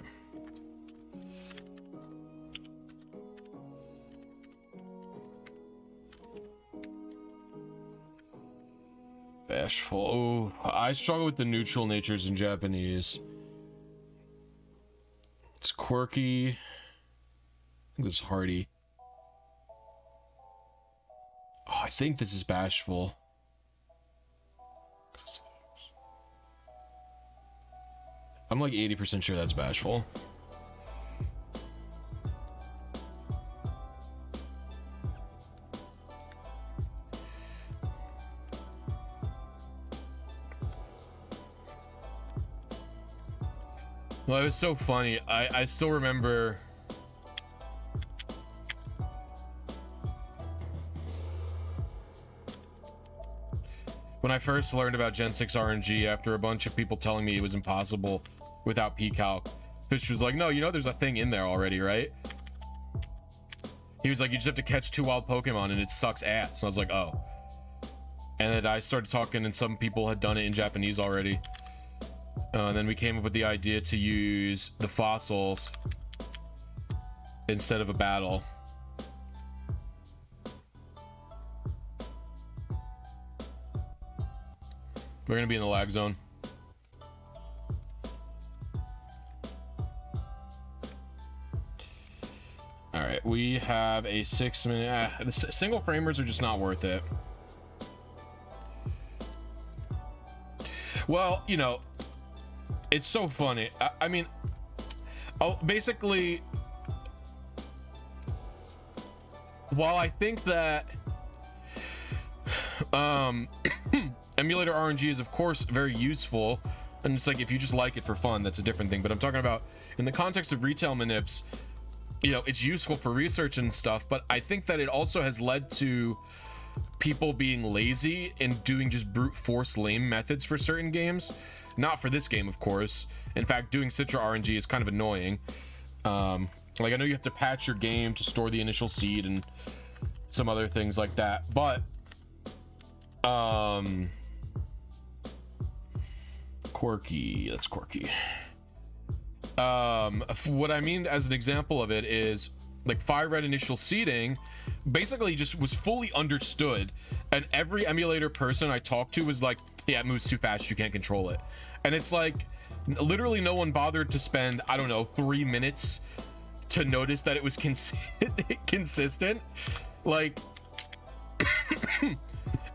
Bashful. Oh, I struggle with the neutral natures in Japanese. It's quirky. I think this is hardy. Oh, I think this is bashful. I'm like 80% sure that's bashful. Well, it was so funny. I still remember when I first learned about Gen 6 RNG after a bunch of people telling me it was impossible without pcalc. Fish was like, no, you know there's a thing in there already, right? He was like, you just have to catch 2 wild Pokemon and it sucks ass. And I was like, oh. and then I started talking, and some people had done it in Japanese already. And then we came up with the idea to use the fossils instead of a battle. We're gonna be in the lag zone. All right, we have a 6 minute. The single framers are just not worth it. Well, you know, it's so funny. I mean, basically, while I think that emulator RNG is of course very useful, and it's like if you just like it for fun, that's a different thing. But I'm talking about in the context of retail manips, you know, it's useful for research and stuff, but I think that it also has led to people being lazy and doing just brute force lame methods for certain games. Not for this game, of course. In fact, doing Citra RNG is kind of annoying. Like, I know you have to patch your game to store the initial seed and some other things like that, but quirky, that's quirky. What I mean as an example of it is like fire red initial seeding basically just was fully understood, and every emulator person I talked to was like, yeah, it moves too fast, you can't control it. And it's like literally no one bothered to spend, I don't know, 3 minutes to notice that it was consistent, like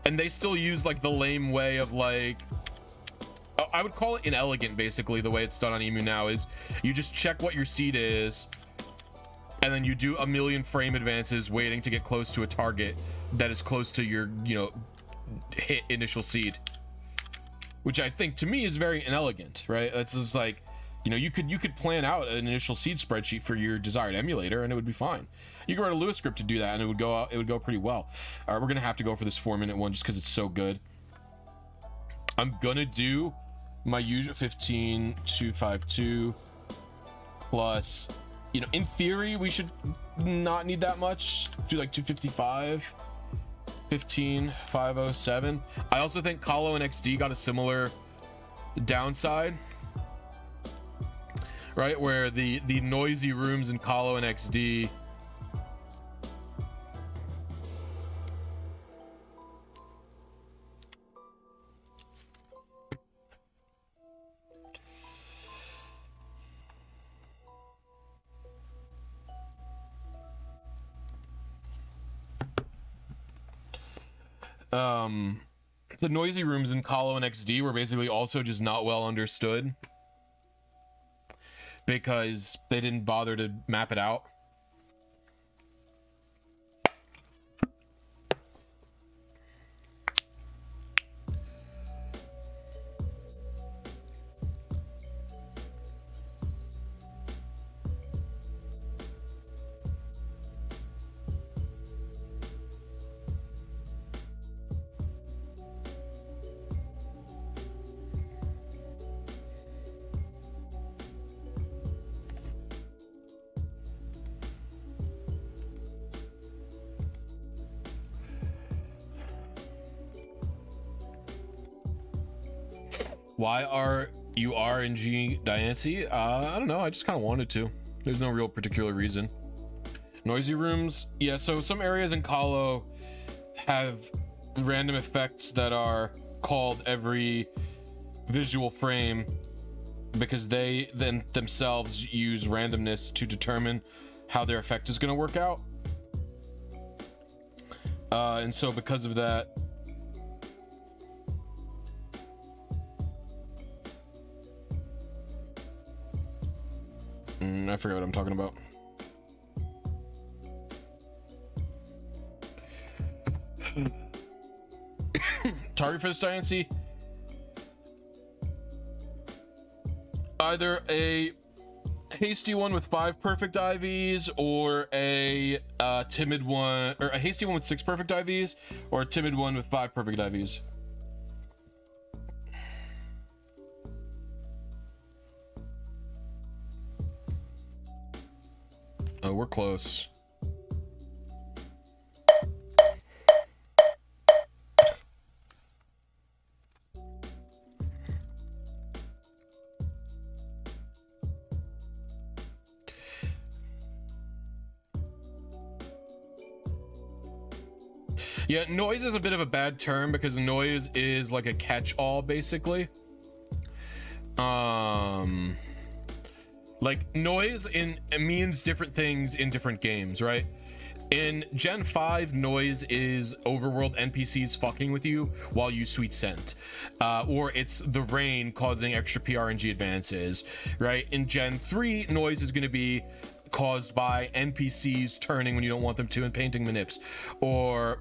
and they still use like the lame way of like, I would call it inelegant. Basically the way it's done on Emu now is you just check what your seed is, and then you do a million frame advances waiting to get close to a target that is close to your, you know, hit initial seed, which I think to me is very inelegant, right? It's just like, you know, you could plan out an initial seed spreadsheet for your desired emulator and it would be fine. You could write a Lua script to do that and it would go pretty well. All right, we're gonna have to go for this 4 minute one just because it's so good. I'm gonna do my usual 15,252 plus, you know, in theory we should not need that much. Do like 255, 15,507. I also think Colo and XD got a similar downside, right? Where the noisy rooms in Colo and XD the noisy rooms in Colo and XD were basically also just not well understood because they didn't bother to map it out. Why are you RNG DIANCIE? I don't know, I just kind of wanted to. There's no real particular reason. Noisy rooms, yeah, so some areas in Colo have random effects that are called every visual frame because they then themselves use randomness to determine how their effect is going to work out. And so because of that, I forget what I'm talking about. Target for this DIANCIE, either a hasty one with 5 perfect IVs or a timid one, or a hasty one with 6 perfect IVs or a timid one with 5 perfect IVs. Oh, we're close. Yeah, noise is a bit of a bad term because noise is like a catch-all basically. Like noise it means different things in different games, right? In Gen 5, noise is overworld NPCs fucking with you while you sweet scent, or it's the rain causing extra PRNG advances, right? In Gen 3, noise is going to be caused by NPCs turning when you don't want them to and painting manips, or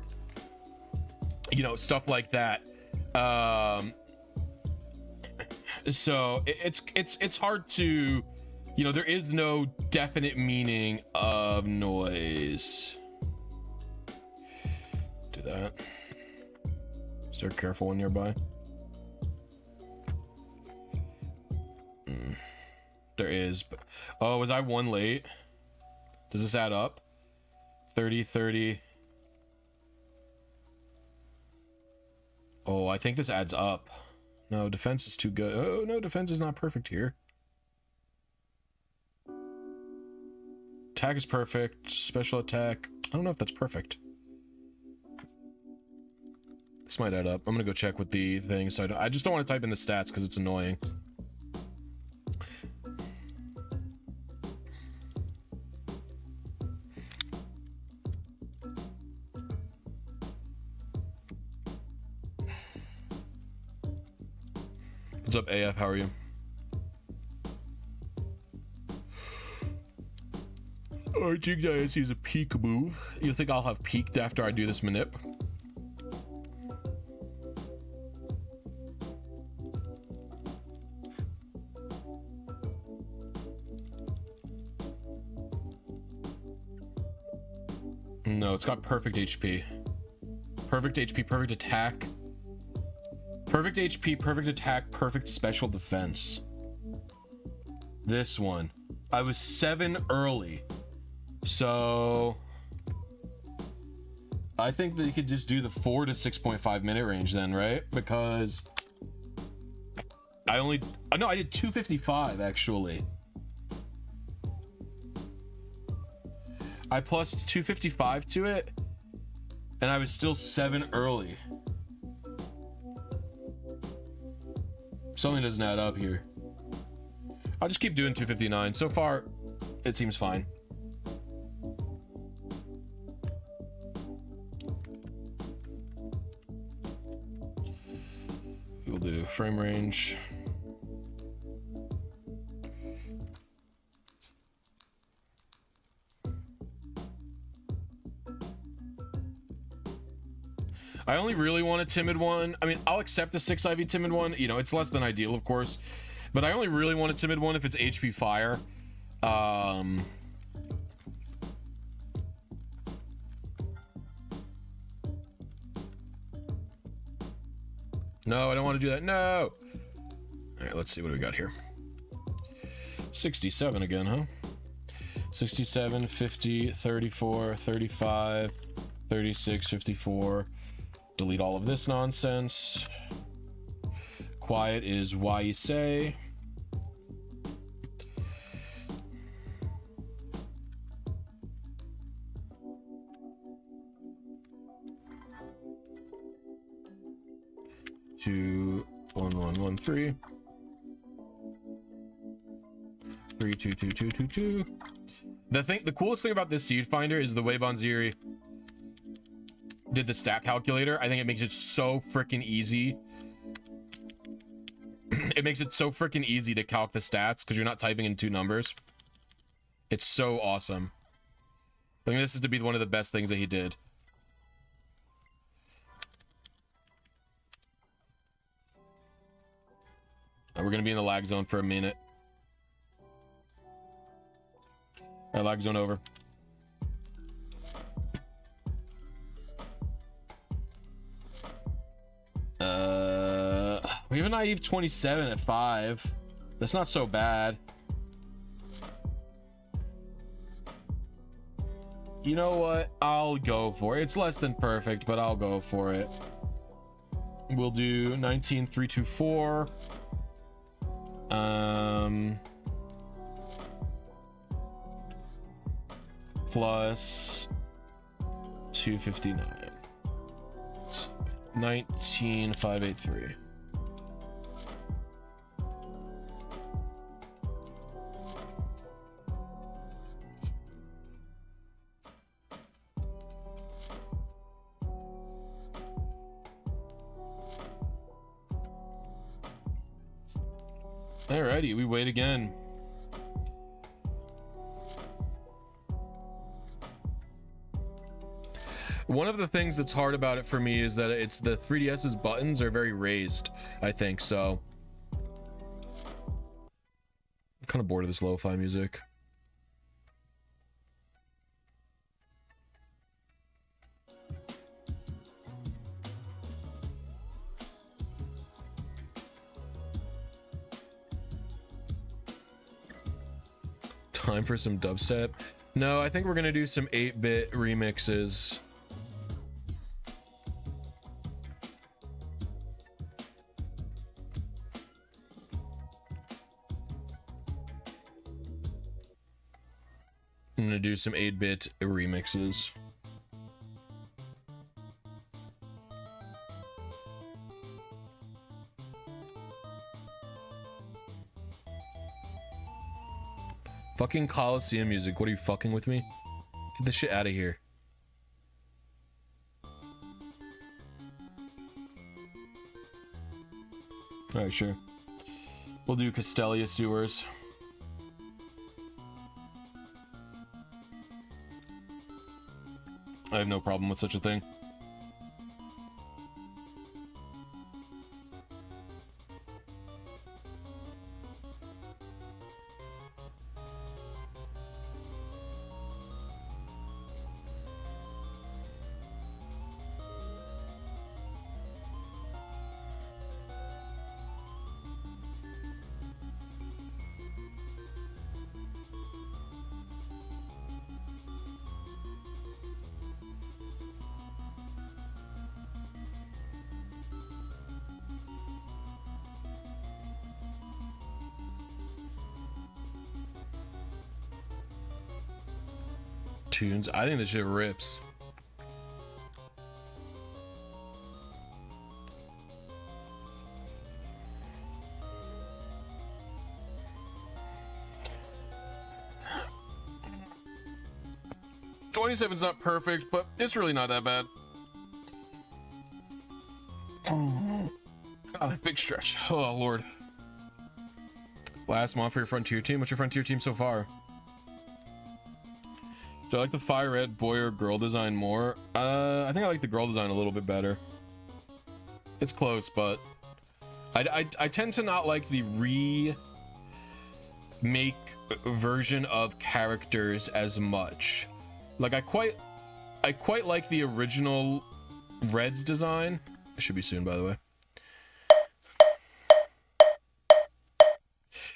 you know, stuff like that. So it's hard to, you know, there is no definite meaning of noise. Do that. Is there a careful one nearby? There is. But, oh, was I one late? Does this add up? 30, 30. Oh, I think this adds up. No, defense is too good. Oh, no, defense is not perfect here. Attack is perfect. Special attack. I don't know if that's perfect. This might add up. I'm gonna go check with the thing. So I just don't want to type in the stats because it's annoying. What's up, AF? How are you? RNG DIANCIE is a peak move. You think I'll have peaked after I do this manip? No, it's got perfect HP. Perfect HP, perfect attack. Perfect HP, perfect attack, perfect special defense. This one. I was 7 early. So I think that you could just do the 4 to 6.5 minute range then, right? Because I did 255 actually. I plus 255 to it and I was still 7 early. Something doesn't add up here. I'll just keep doing 259. So far, it seems fine. We'll do frame range. I only really want a timid one. I mean, I'll accept the 6 IV timid one. You know, it's less than ideal, of course. But I only really want a timid one if it's HP fire. No, I don't want to do that. No. All right, let's see what we got here. 67 again, huh? 67, 50, 34, 35, 36, 54. Delete all of this nonsense. Quiet is why you say. Two, 1, 1, 1, 3. 3, 2, 2, 2, 2, 2. The coolest thing about this seed finder is the way Bonziri did the stat calculator. I think it makes it so freaking easy. It makes it so freaking easy to calc the stats because you're not typing in 2 numbers. It's so awesome. I think this is to be one of the best things that he did. We're gonna be in the lag zone for a minute. All right, lag zone over. We have a naive 27 at 5. That's not so bad. You know what? I'll go for it. It's less than perfect, but I'll go for it. We'll do 19, 3, 2, 4. Plus 259. 19583. Alrighty, we wait again. One of the things that's hard about it for me is that it's the 3DS's buttons are very raised, I think, so. I'm kind of bored of this lo-fi music. Time for some dubstep? No, I think we're gonna do some 8-bit remixes. I'm gonna do some 8-bit remixes. Fucking Coliseum music. What are you fucking with me? Get this shit out of here. Alright, sure. We'll do Castelia Sewers. I have no problem with such a thing. Tunes. I think this shit rips. $27's not perfect, but it's really not that bad. God, big stretch. Oh Lord. Last month for your Frontier team. What's your Frontier team so far? Do I like the Fire Red boy or girl design more? I think I like the girl design a little bit better. It's close, but I tend to not like the remake version of characters as much. Like I quite like the original Red's design. It should be soon, by the way.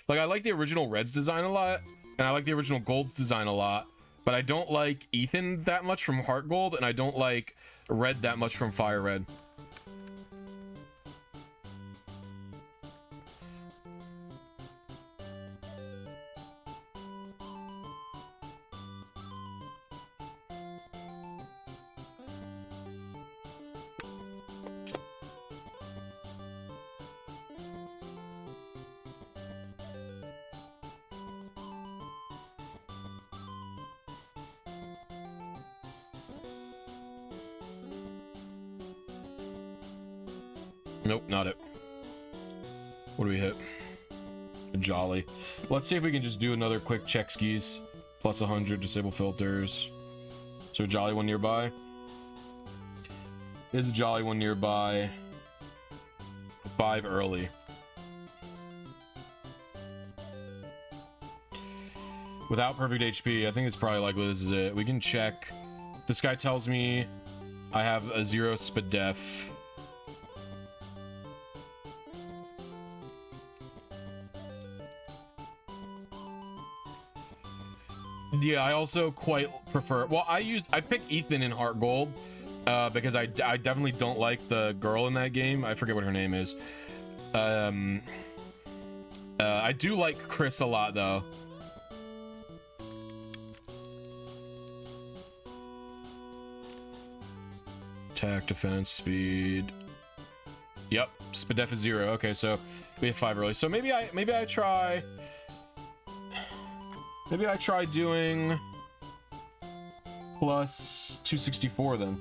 Like I like the original Red's design a lot, and I like the original Gold's design a lot. But I don't like Ethan that much from Heart Gold, and I don't like Red that much from Fire Red. Nope, not it. What do we hit? A Jolly. Let's see if we can just do another quick check skis. Plus 100, disable filters. Is there a Jolly one nearby? There's a Jolly one nearby. 5 early. Without perfect HP, I think it's probably likely this is it. We can check. This guy tells me I have a 0 Spadef. Yeah, I also quite prefer. Well, I picked Ethan in Heart Gold because I definitely don't like the girl in that game. I forget what her name is. I do like Chris a lot though. Attack, defense, speed. Yep, Spadef is 0. Okay, so we have 5 early. So maybe I try doing plus 264 then.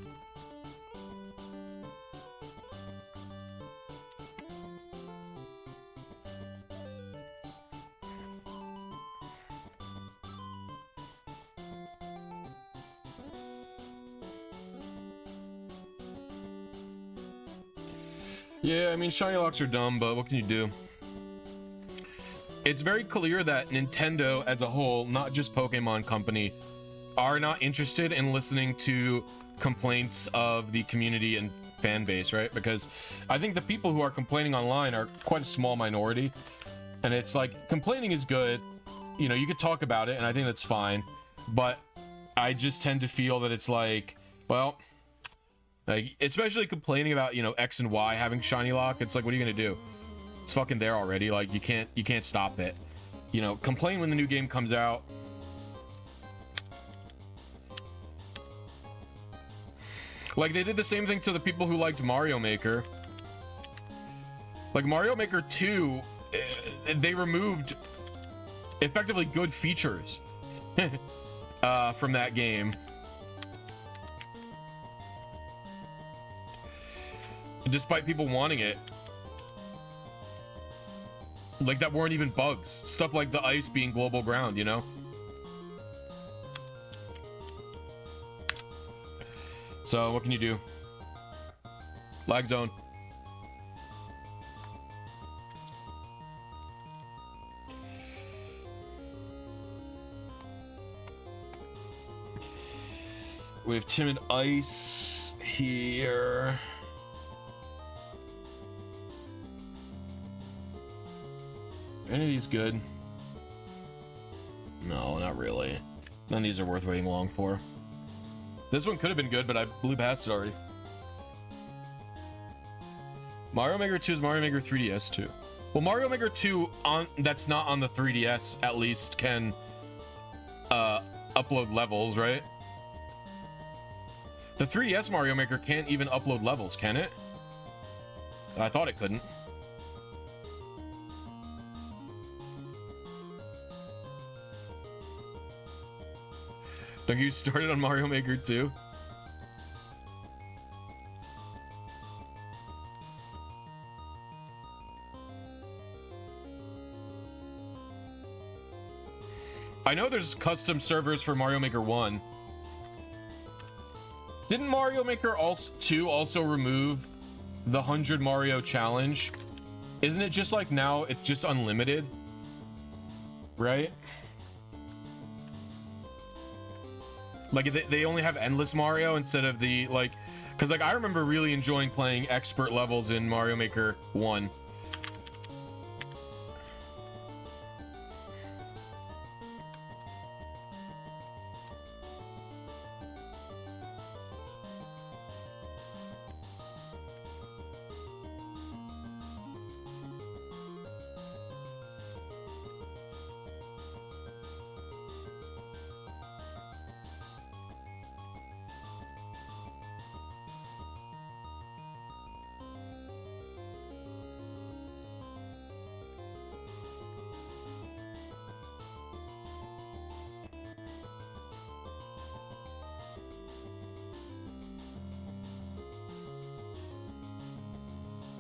Yeah, I mean, shiny locks are dumb, but what can you do? It's very clear that Nintendo as a whole, not just Pokemon Company, are not interested in listening to complaints of the community and fan base, right? Because I think the people who are complaining online are quite a small minority, and it's like, complaining is good, you know, you could talk about it, and I think that's fine, but I just tend to feel that it's like, well, like, especially complaining about, you know, X and Y having shiny lock, it's like, what are you gonna do? It's fucking there already. Like, you can't stop it. You know, complain when the new game comes out. Like, they did the same thing to the people who liked Mario Maker. Like, Mario Maker 2, they removed effectively good features from that game. Despite people wanting it. Like, that weren't even bugs. Stuff like the ice being global ground, you know? So, what can you do? Lag zone. We have timid ice here. Any of these good? No, not really. None of these are worth waiting long for. This one could have been good, but I blew past it already. Mario Maker 2 is Mario Maker 3DS too. Well, Mario Maker 2 that's not on the 3DS at least can upload levels, right? The 3DS Mario Maker can't even upload levels, can it? I thought it couldn't. Don't you started on Mario Maker 2? I know there's custom servers for Mario Maker 1. Didn't Mario Maker 2 also remove the 100 Mario challenge? Isn't it just like now it's just unlimited? Right? Like, they only have endless Mario instead of the, like, because, like, I remember really enjoying playing expert levels in Mario Maker 1.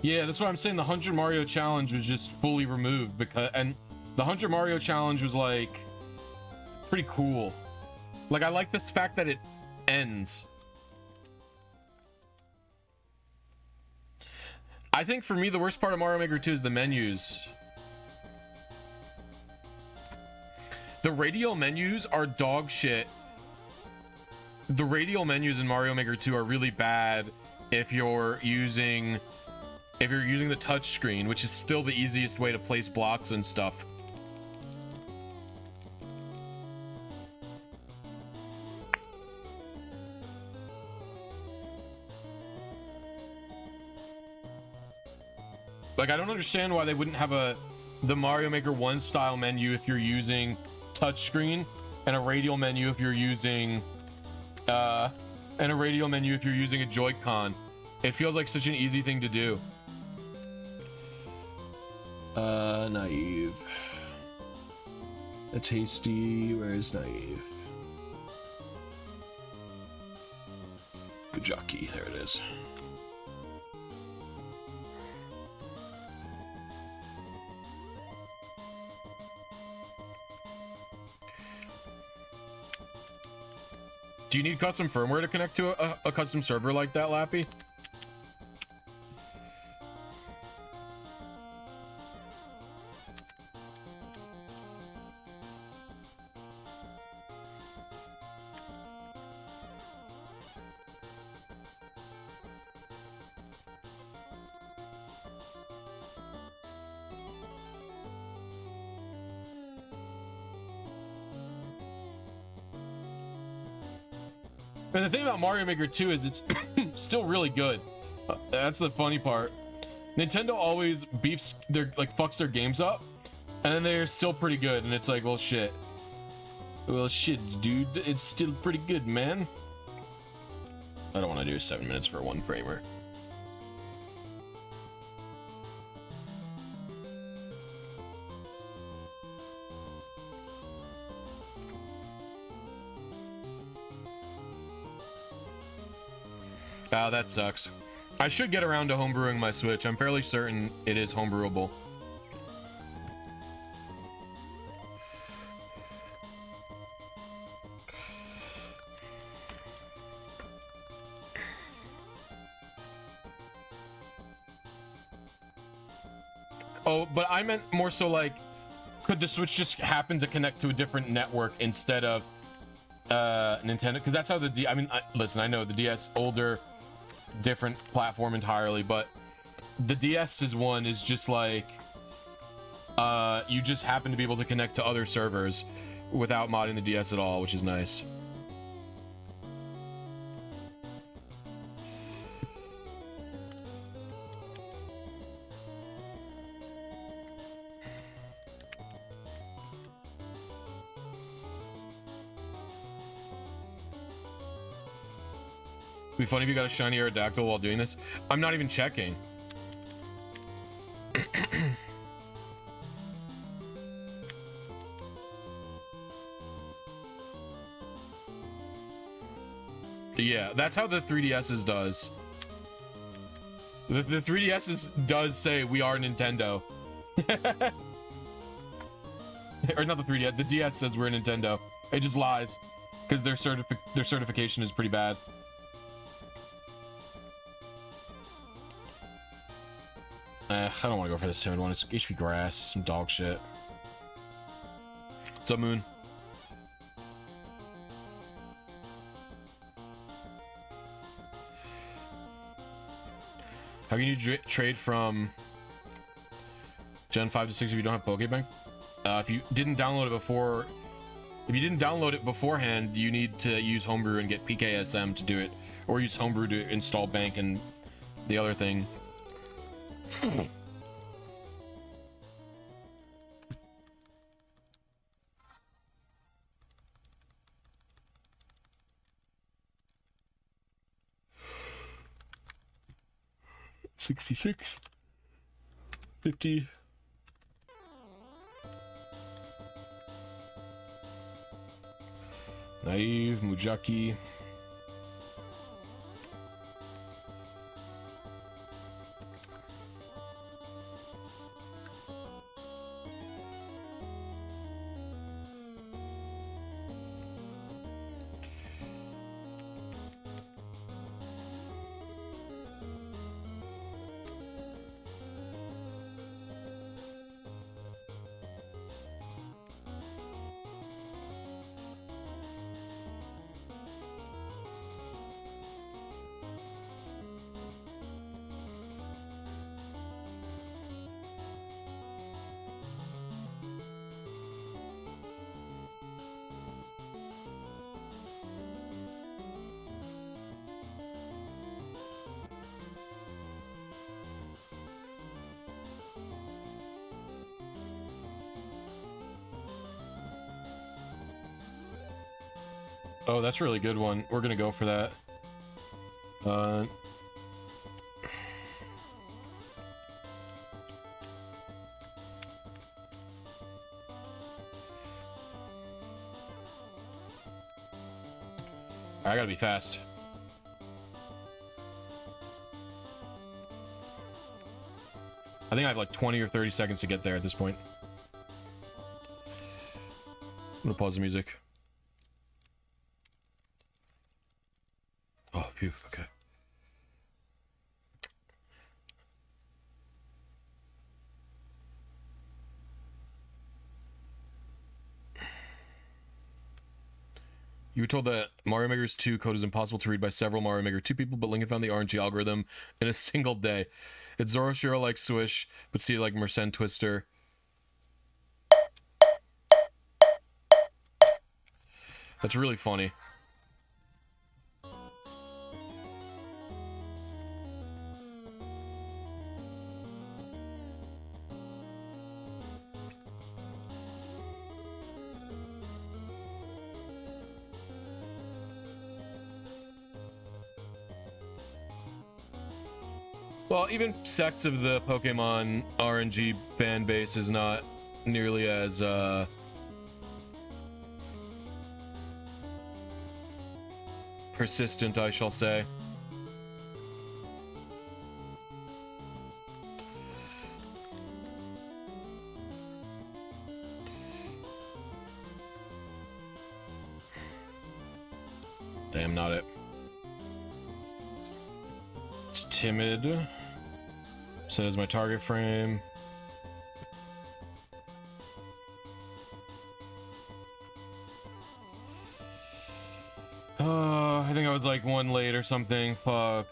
Yeah, that's what I'm saying. The 100 Mario challenge was just fully removed because, and the 100 Mario challenge was like pretty cool. Like, I like this fact that it ends. I think for me, the worst part of Mario Maker 2 is the menus. The radial menus are dog shit. The radial menus in Mario Maker 2 are really bad if you're using the touch screen, which is still the easiest way to place blocks and stuff. Like, I don't understand why they wouldn't have the Mario Maker 1 style menu if you're using touchscreen, and a radial menu if you're using a Joy-Con. It feels like such an easy thing to do. Naive. That's Hasty. Where's Naive? Jirachi, there it is. Do you need custom firmware to connect to a custom server like that, Lappy? And the thing about Mario Maker 2 is it's still really good. That's the funny part. Nintendo always beefs their, like, fucks their games up, and then they're still pretty good, and it's like, well, shit. Well, shit, dude, it's still pretty good, man. I don't want to do 7 minutes for one framer. Oh, that sucks. I should get around to homebrewing my Switch. I'm fairly certain it is homebrewable. Oh, but I meant more so like, could the Switch just happen to connect to a different network instead of Nintendo? Because that's how the I mean, listen, I know the DS older, different platform entirely, but the DS's one is just like you just happen to be able to connect to other servers without modding the DS at all, which is nice. Be funny if you got a shiny Aerodactyl while doing this. I'm not even checking. Yeah, that's how the 3DS's does. The 3DS's does say we are Nintendo. Or not the 3DS, the DS says we're Nintendo. It just lies because their certification is pretty bad. I don't want to go for this timid one. It's HP grass, some dog shit. What's up, Moon? How can you trade from Gen 5 to 6 if you don't have Pokebank? If you didn't download it before, if you didn't download it beforehand, you need to use Homebrew and get PKSM to do it, or use Homebrew to install Bank and the other thing. 66 50 Naive Mujaki. Oh, that's a really good one. We're gonna go for that. I gotta be fast. I think I have like 20 or 30 seconds to get there at this point. I'm gonna pause the music. Oh, phew, okay. You were told that Mario Maker 2 code is impossible to read by several Mario Maker 2 people, but Lincoln found the RNG algorithm in a single day. It's Zoroshiro like Swish, but see like Mersenne Twister. That's really funny. Well, even sects of the Pokemon RNG fan base is not nearly as persistent, I shall say. Damn, not it. It's timid. Set as my target frame. I think I was like one late or something. Fuck.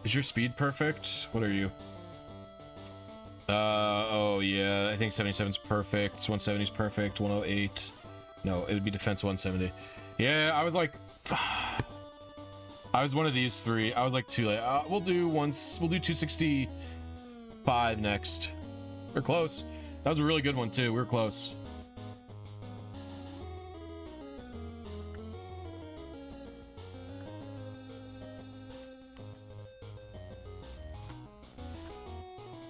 Is your speed perfect? What are you? Oh yeah, I think 77's perfect. 170's perfect. 108. No, it would be defense 170. Yeah, I was like, I was one of these three. I was like too late. We'll do 265 next. We're close. That was a really good one too. We're close.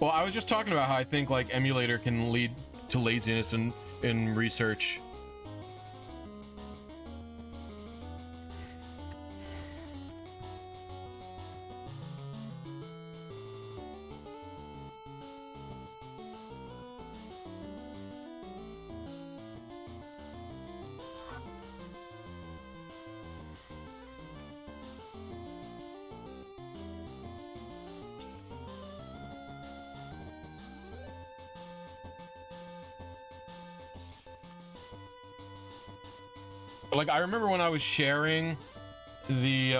Well, I was just talking about how I think like emulator can lead to laziness in research. Like, I remember when I was sharing the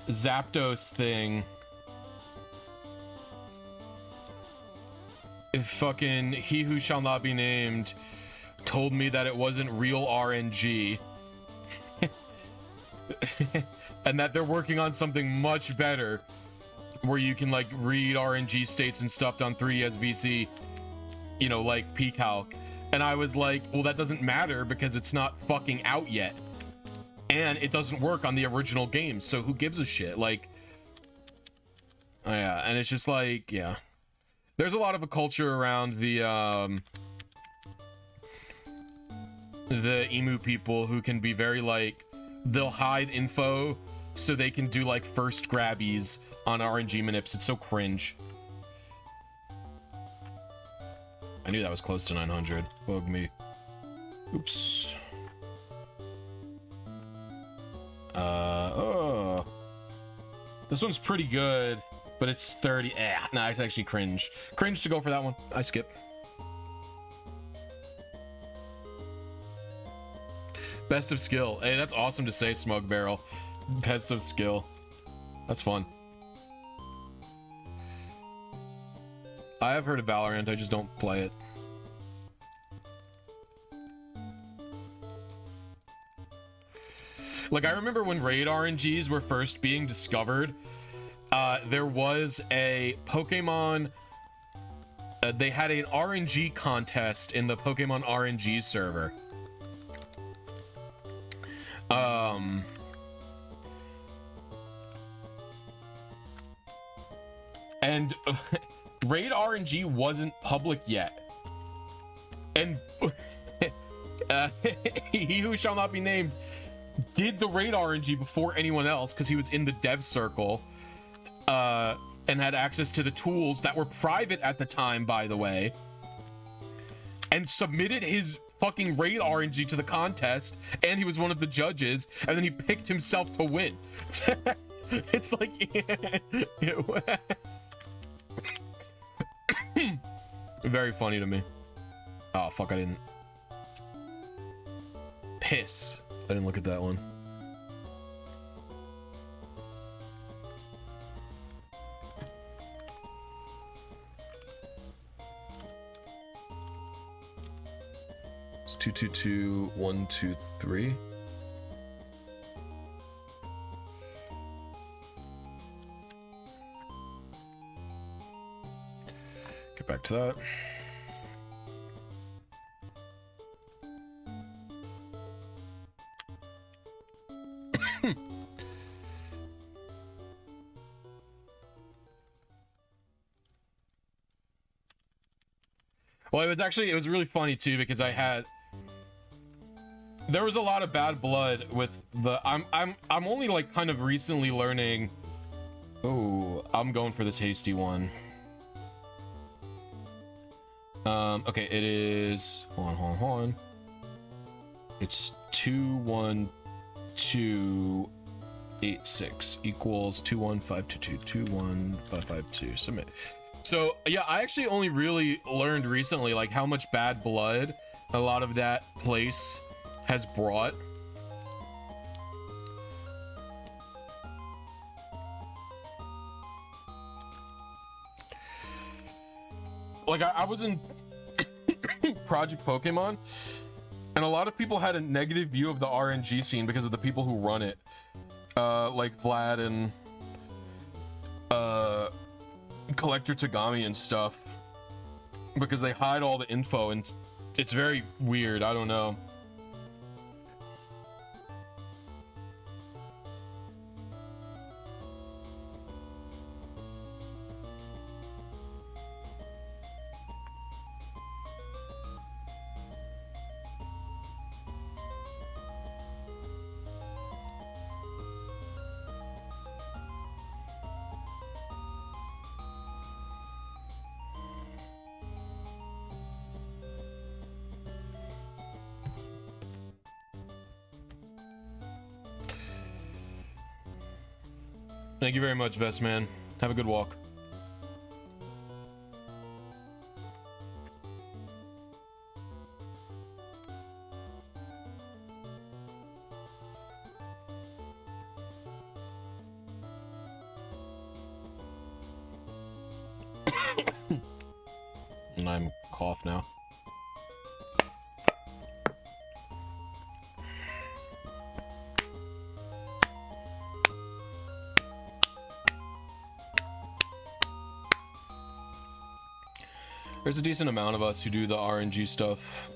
Zapdos thing, if fucking he who shall not be named told me that it wasn't real RNG and that they're working on something much better where you can like read RNG states and stuff on 3DS VC, you know, like pcalc. And I was like, well, that doesn't matter because it's not fucking out yet. And it doesn't work on the original game, so who gives a shit? Like, oh yeah, and it's just like, yeah. There's a lot of a culture around the emu people who can be very like, they'll hide info so they can do like first grabbies on RNG manips. It's so cringe. I knew that was close to 900. Bug me. Oops. Oh. This one's pretty good, but it's 30. Nah, it's actually cringe. Cringe to go for that one. I skip. Best of skill. Hey, that's awesome to say, Smug Barrel. Best of skill. That's fun. I have heard of Valorant, I just don't play it. Like, I remember when raid RNGs were first being discovered, there was a Pokemon, they had an RNG contest in the Pokemon RNG server. And raid RNG wasn't public yet, and He who shall not be named did the raid RNG before anyone else because he was in the dev circle and had access to the tools that were private at the time, by the way, and submitted his fucking raid RNG to the contest, and he was one of the judges, and then he picked himself to win. It's like very funny to me. Oh fuck, I didn't piss. I didn't look at that one. It's 222-123. Get back to that. Well, it was really funny too, because there was a lot of bad blood with the I'm only like kind of recently learning. Oh, I'm going for this hasty one. Okay, it is, hold on. It's 21286 equals 21522 21552. Submit. So yeah, I actually only really learned recently like how much bad blood a lot of that place has brought. Like I was in Project Pokemon, and a lot of people had a negative view of the RNG scene because of the people who run it, like Vlad and Collector Tagami and stuff, because they hide all the info, and it's very weird. I don't know. Thank you very much, Vest Man. Have a good walk. And I'm cough now. There's a decent amount of us who do the RNG stuff.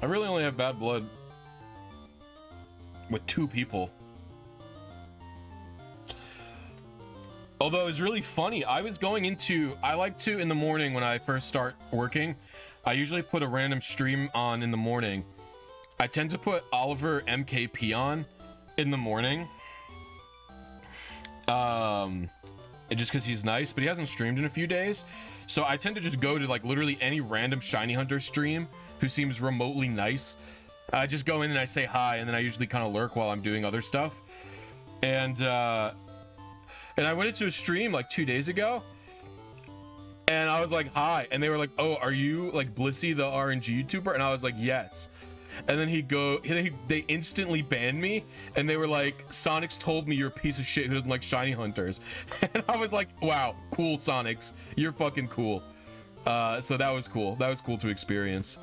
I really only have bad blood with 2 people. Although it's really funny, I like to in the morning when I first start working, I usually put a random stream on in the morning. I tend to put Oliver MKP on in the morning. Just because he's nice, but he hasn't streamed in a few days. So I tend to just go to like literally any random Shiny Hunter stream who seems remotely nice. I just go in and I say hi, and then I usually kind of lurk while I'm doing other stuff. And I went into a stream like 2 days ago, and I was like, hi, and they were like, oh, are you like Blisy the RNG YouTuber? And I was like, yes. and then they instantly banned me, and they were like, Sonics told me you're a piece of shit who doesn't like shiny hunters. And I was like, wow, cool, Sonics, you're fucking cool. So that was cool. That was cool to experience.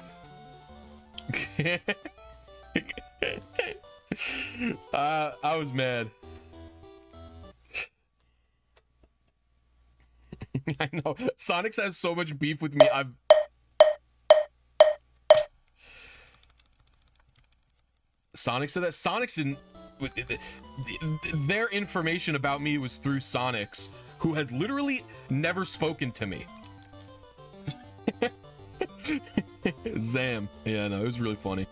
I was mad. I know Sonics has so much beef with me. Sonics said that Sonics didn't. Their information about me was through Sonics, who has literally never spoken to me. Zam. Yeah, no, it was really funny.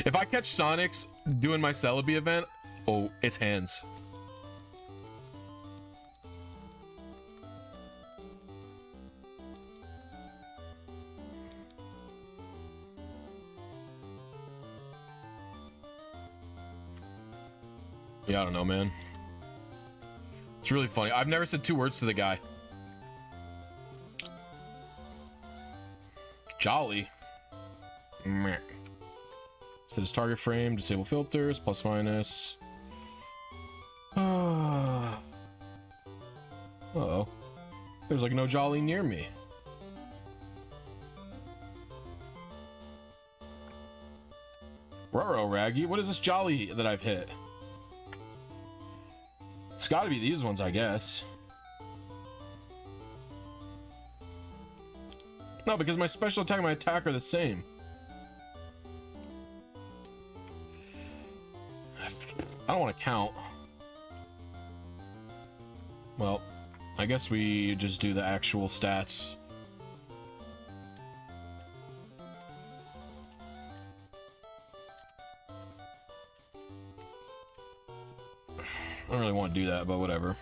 If I catch Sonics doing my Celebi event, oh, it's hands. Yeah, I don't know, man. It's really funny. I've never said 2 words to the guy. Jolly. Meh. Set his target frame, disable filters, plus minus. Uh-oh. There's like no Jolly near me. Ruh-roh, Raggy. What is this Jolly that I've hit? It's gotta be these ones, I guess. No, because my special attack and my attack are the same. I don't want to count. Well, I guess we just do the actual stats. I don't really want to do that, but whatever.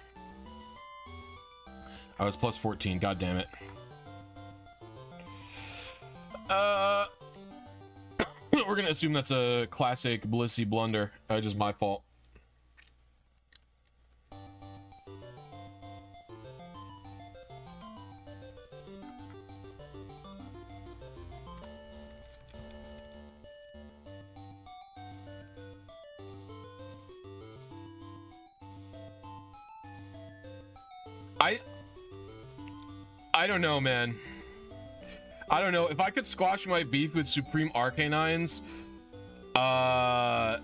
I was plus 14, god damn it. We're gonna assume that's a classic Blisy blunder. Just my fault. I don't know, man. I don't know. If I could squash my beef with Supreme Arcanines, I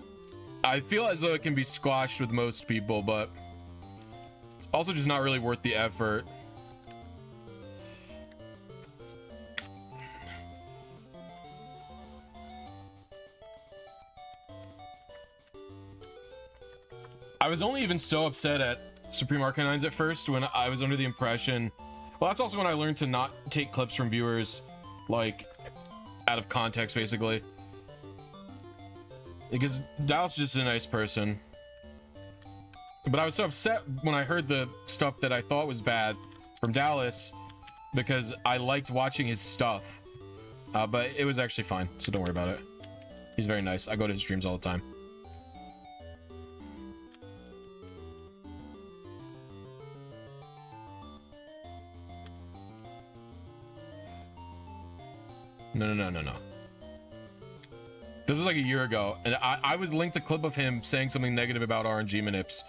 feel as though it can be squashed with most people, but it's also just not really worth the effort. I was only even so upset at Supreme Arcanines at first when I was under the impression... Well, that's also when I learned to not take clips from viewers, like, out of context, basically. Because Dallas is just a nice person. But I was so upset when I heard the stuff that I thought was bad from Dallas, because I liked watching his stuff. But it was actually fine, so don't worry about it. He's very nice. I go to his streams all the time. No. This was like a year ago, and I was linked a clip of him saying something negative about RNG Manips,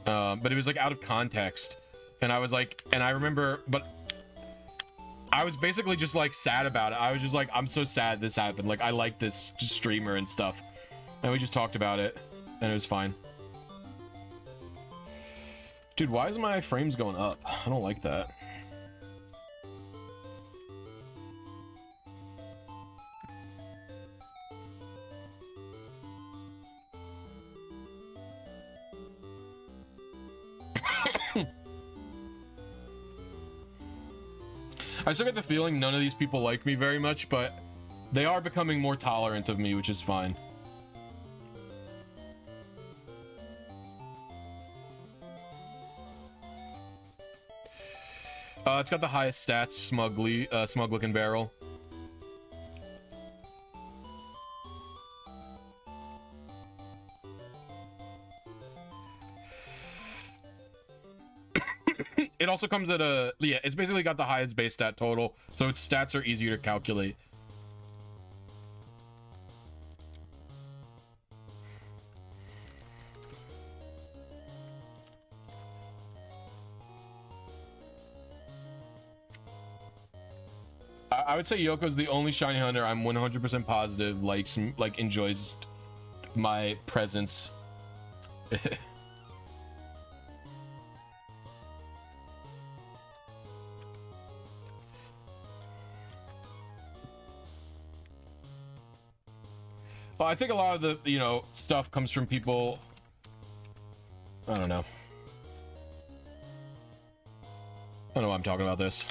but it was like out of context, and I was like, and I remember, but I was basically just like sad about it. I was just like, I'm so sad this happened. Like, I like this streamer and stuff, and we just talked about it, and it was fine. Dude, why is my frames going up? I don't like that. I still get the feeling none of these people like me very much, but they are becoming more tolerant of me, which is fine. It's got the highest stats, smug looking barrel. it also comes at a, yeah, it's basically got the highest base stat total, so its stats are easier to calculate. I would say Yoko's the only shiny hunter I'm 100% positive likes, like, enjoys my presence. Well, I think a lot of the, you know, stuff comes from people, I don't know. I don't know why I'm talking about this.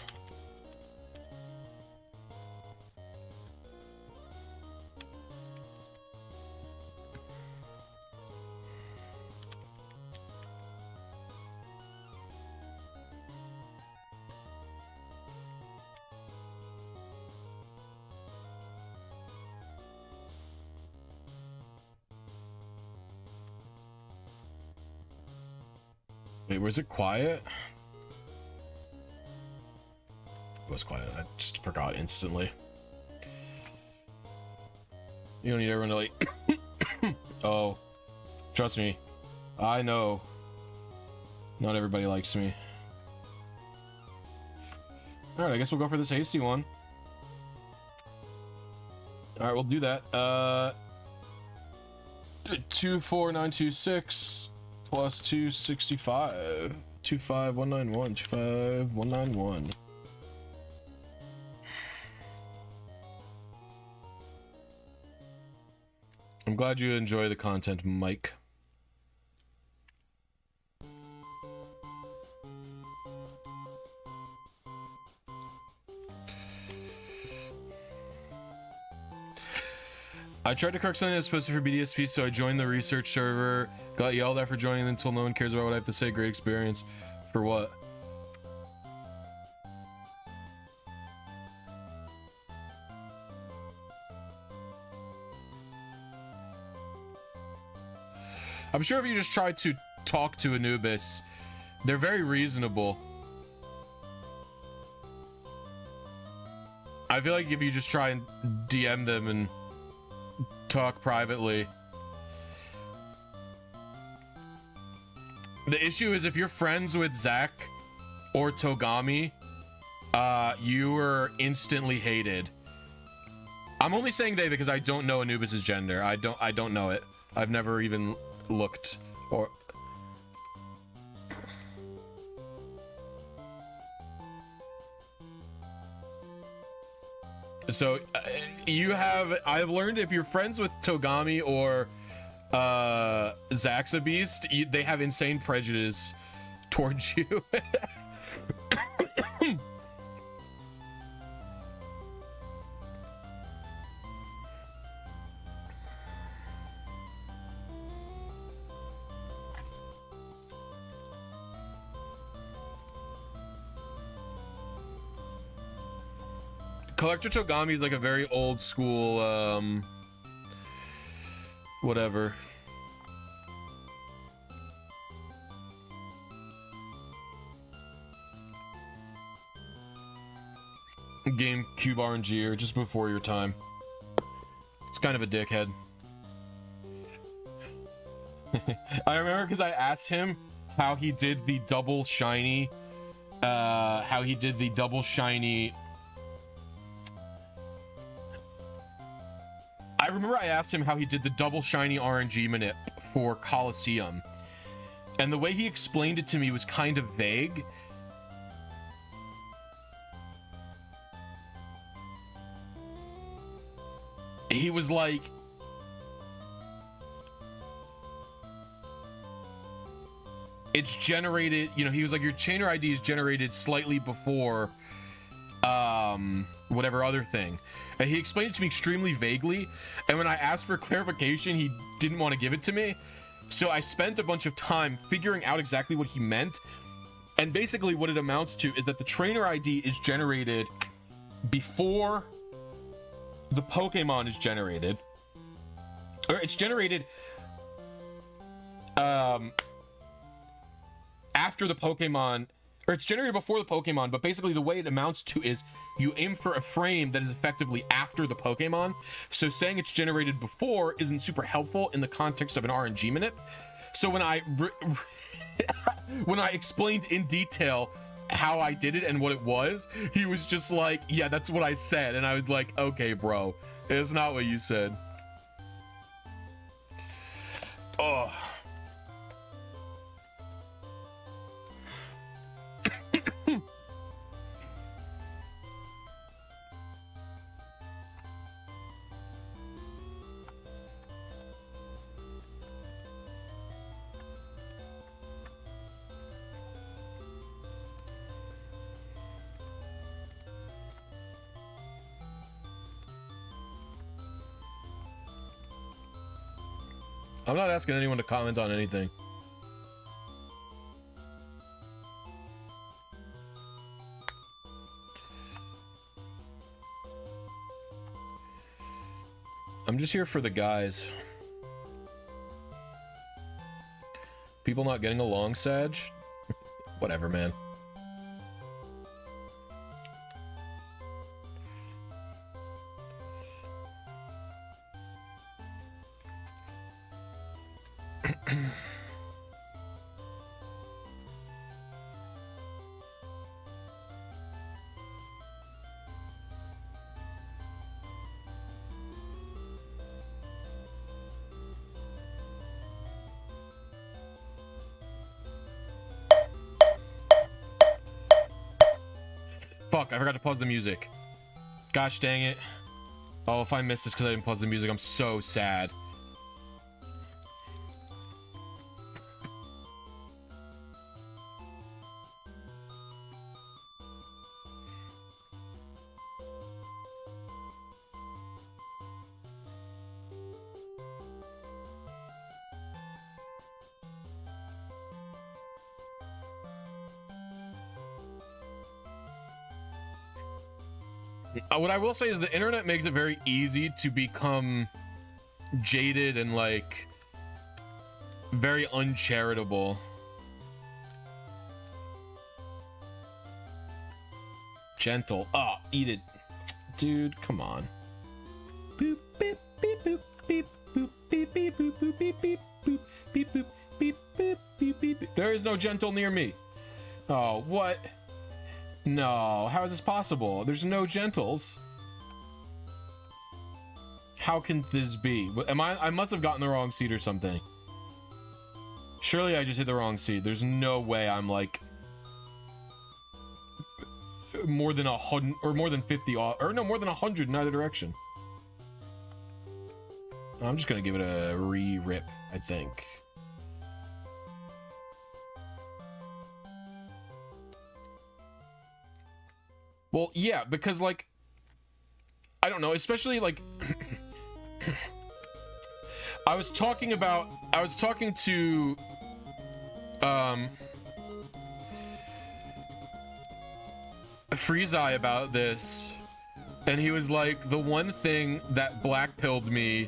Wait, was it quiet? It was quiet. I just forgot instantly. You don't need everyone to like... Oh, trust me. I know. Not everybody likes me. Alright, I guess we'll go for this hasty one. Alright, we'll do that. 24926 plus 265. 25191. 25191. I'm glad you enjoy the content, Mike. I tried to correct something that's posted for BDSP, so I joined the research server, got yelled at for joining until no one cares about what I have to say. Great experience. For what? I'm sure if you just try to talk to Anubis, they're very reasonable. I feel like if you just try and DM them and talk privately. The issue is if you're friends with Zach or Togami, you are instantly hated. I'm only saying they because I don't know Anubis's gender. I don't know it. I've never even looked or so I've learned if you're friends with Togami or Zach's a beast, they have insane prejudice towards you. Collector Togami is like a very old school, whatever. GameCube RNG, or just before your time. It's kind of a dickhead. I remember because I asked him how he did the double shiny, I remember I asked him how he did the double shiny RNG Manip for Coliseum, and the way he explained it to me was kind of vague. He was like, it's generated, you know, he was like, your chainer ID is generated slightly before whatever other thing. And he explained it to me extremely vaguely, and when I asked for clarification, he didn't want to give it to me. So I spent a bunch of time figuring out exactly what he meant, and basically what it amounts to is that the trainer ID is generated before the Pokemon is generated, or it's generated after the Pokemon or it's generated before the Pokemon, but basically the way it amounts to is you aim for a frame that is effectively after the Pokemon. So saying it's generated before isn't super helpful in the context of an RNG manip. So when I when I explained in detail how I did it and what it was, he was just like, yeah, that's what I said. And I was like, okay, bro, it's not what you said. Oh. I'm not asking anyone to comment on anything. I'm just here for the guys. People not getting along, Sag? Whatever, man. Fuck, I forgot to pause the music. Gosh dang it. Oh, if I missed this because I didn't pause the music, I'm so sad. What I will say is the internet makes it very easy to become jaded and like very uncharitable. Gentle. Oh, eat it. Dude, come on. Boop, beep, beep, boop, beep, boop, beep, beep, boop, boop, beep, beep, boop, beep, boop, beep, beep, beep, beep, beep. There is no gentle near me. Oh, what? No, how is this possible? There's no gentles. How can this be? I must have gotten the wrong seed or something. Surely I just hit the wrong seed. There's no way I'm like more than 100 or more than 50 or no, more than 100 in either direction. I'm just gonna give it a re-rip, I think. Well, yeah, because like, I don't know, especially like, I was talking to, Freeze-Eye about this, and he was like, the one thing that blackpilled me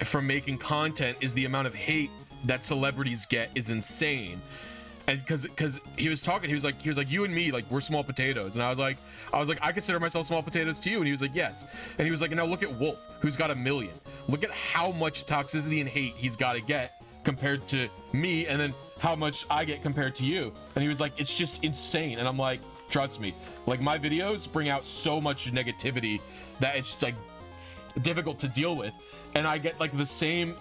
from making content is the amount of hate that celebrities get is insane. And because he was talking, he was like, you and me, like, we're small potatoes. And I was like, I consider myself small potatoes to you. And he was like, yes. And he was like, now look at Wolf, who's got 1 million. Look at how much toxicity and hate he's got to get compared to me, and then how much I get compared to you. And he was like, it's just insane. And I'm like, trust me, like, my videos bring out so much negativity that it's like difficult to deal with. And I get like the same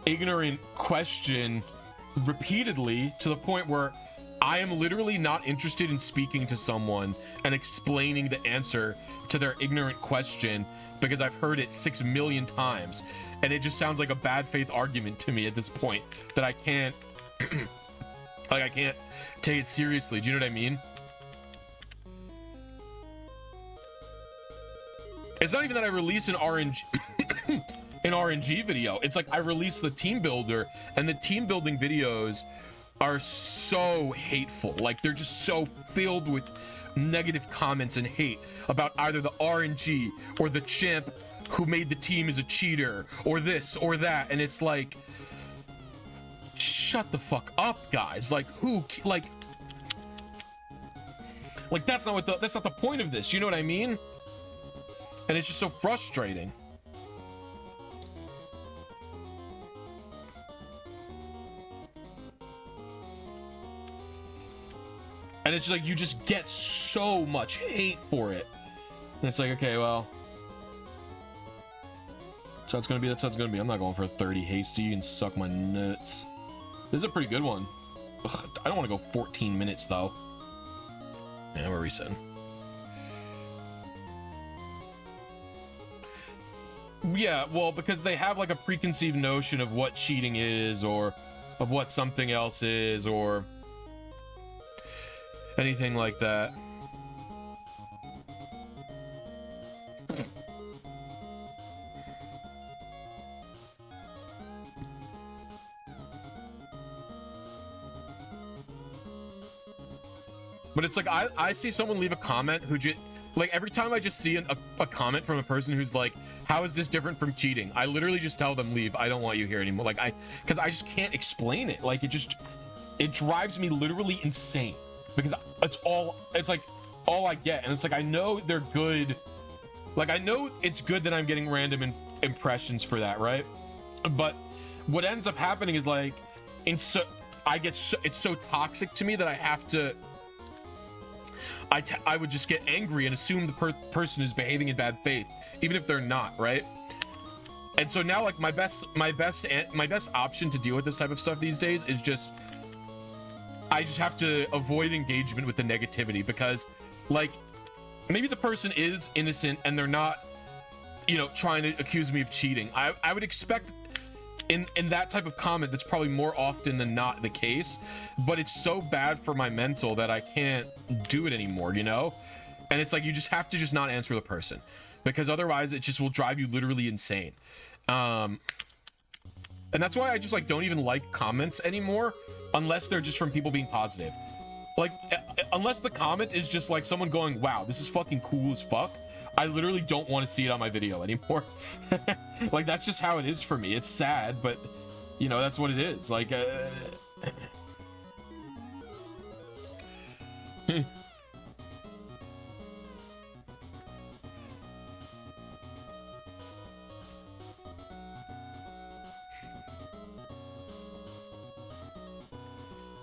ignorant question repeatedly, to the point where I am literally not interested in speaking to someone and explaining the answer to their ignorant question because I've heard it 6 million times, and it just sounds like a bad faith argument to me at this point that I can't like, I can't take it seriously. Do you know what I mean? It's not even that I release an RNG an RNG video. It's like I released the team builder, and the team building videos are so hateful. Like, they're just so filled with negative comments and hate about either the RNG or the champ who made the team is a cheater or this or that. And it's like, shut the fuck up, guys. Like, who, like, Like, that's not the point of this. You know what I mean? And it's just so frustrating. And it's just like, you just get so much hate for it. And it's like, okay, well, so that's gonna be, that's how it's gonna be. I'm not going for a 30 hasty. You can suck my nuts. This is a pretty good one. Ugh, I don't want to go 14 minutes though. Yeah, we're resetting. Yeah, well, because they have like a preconceived notion of what cheating is, or of what something else is, or anything like that. But it's like, I see someone leave a comment who just, like, every time I just see a comment from a person who's like, how is this different from cheating? I literally just tell them, leave. I don't want you here anymore. Like, because I just can't explain it. Like, it drives me literally insane, because it's like all I get. And it's like, I know they're good. Like, I know it's good that I'm getting random impressions for that, right? But what ends up happening is like, it's so toxic to me that I have to, I would just get angry and assume the person is behaving in bad faith, even if they're not, right? And so now, like, my best option to deal with this type of stuff these days is just, I just have to avoid engagement with the negativity, because, like, maybe the person is innocent and they're not, you know, trying to accuse me of cheating. I would expect in that type of comment that's probably more often than not the case, but it's so bad for my mental that I can't do it anymore, you know? And it's like, you just have to just not answer the person, because otherwise it just will drive you literally insane. And that's why I just, like, don't even like comments anymore, unless they're just from people being positive. Like, unless the comment is just like someone going, wow, this is fucking cool as fuck, I literally don't want to see it on my video anymore. Like, that's just how it is for me. It's sad, but, you know, that's what it is. Like,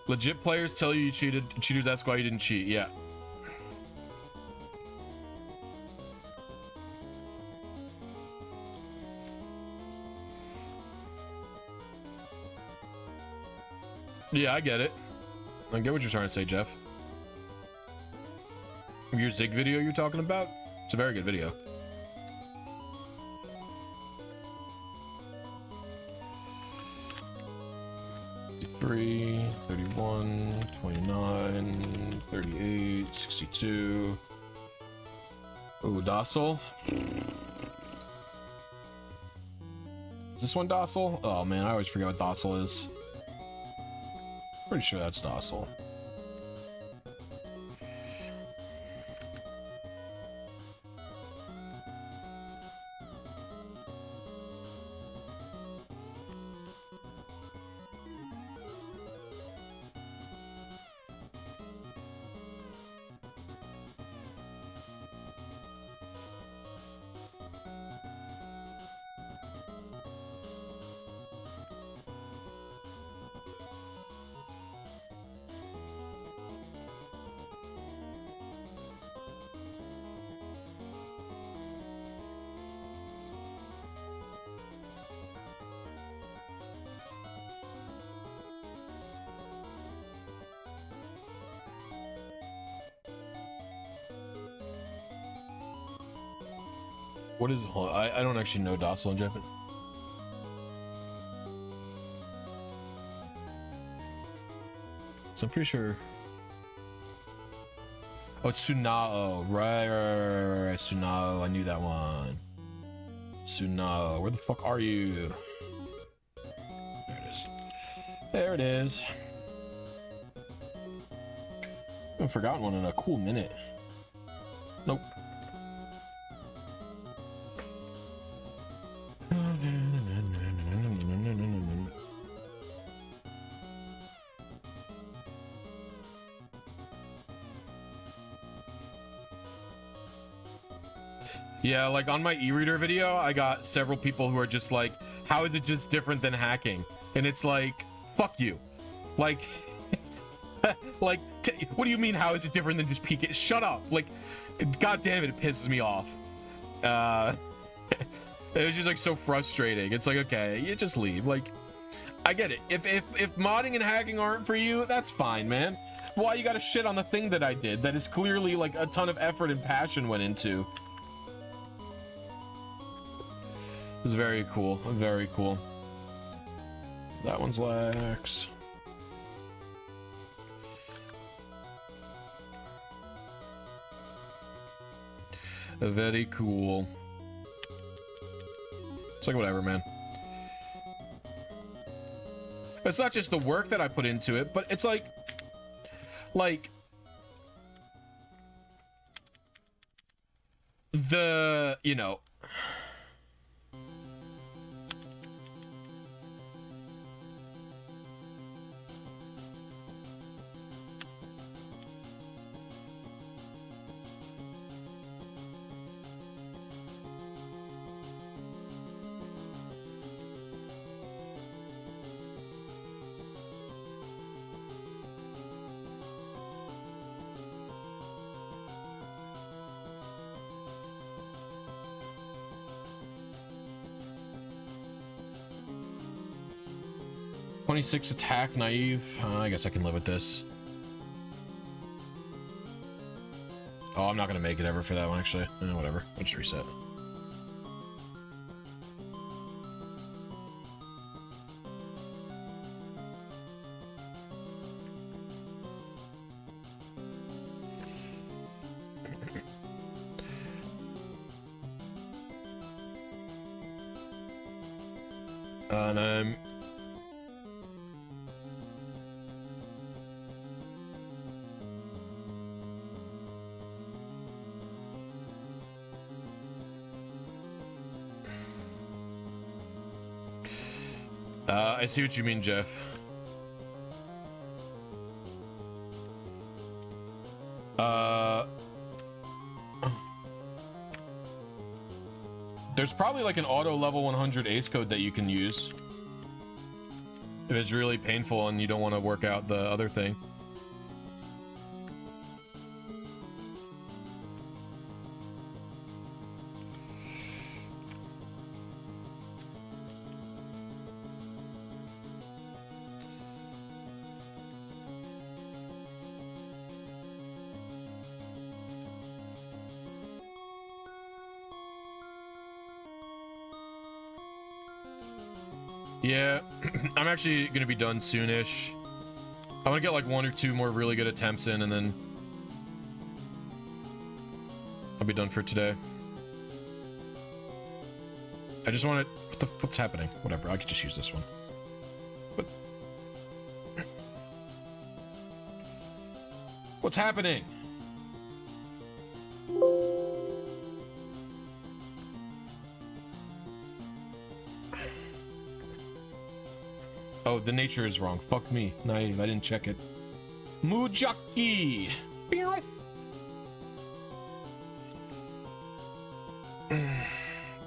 legit players tell you cheated. Cheaters ask why you didn't cheat. Yeah. Yeah, I get it. I get what you're trying to say, Jeff. Your Zig video you're talking about? It's a very good video. Three, 31, 29, 38, 62. Ooh, docile. Is this one docile? Oh man, I always forget what docile is. Pretty sure that's docile. What is, I don't actually know docile in Japan. So I'm pretty sure. Oh, it's Sunao. Right. Sunao. I knew that one. Sunao. Where the fuck are you? There it is. There it is. I haven't forgotten one in a cool minute. Nope. Yeah, like on my e-reader video, I got several people who are just like, how is it just different than hacking? And it's like, fuck you. Like, like, what do you mean, how is it different than just peeking? Shut up. Like, god damn it, it pisses me off. It was just like so frustrating. It's like, okay, you just leave. Like, I get it. If modding and hacking aren't for you, that's fine, man. Why you gotta shit on the thing that I did that is clearly like a ton of effort and passion went into? It was very cool. Very cool. That one's lax. Very cool. It's like whatever, man. It's not just the work that I put into it, but it's like the, you know, .26 attack, naive. I guess I can live with this. Oh, I'm not gonna make it ever for that one, actually. Whatever. I'll just reset. And I see what you mean, Jeff. There's probably like an auto level 100 ace code that you can use if it's really painful and you don't want to work out the other thing. Yeah, I'm actually gonna be done soonish. I want to get like 1 or 2 more really good attempts in, and then I'll be done for today. I just want to. What's happening? Whatever. I could just use this one. What? What's happening? Oh, the nature is wrong. Fuck me. Naive. I didn't check it. Mujaki.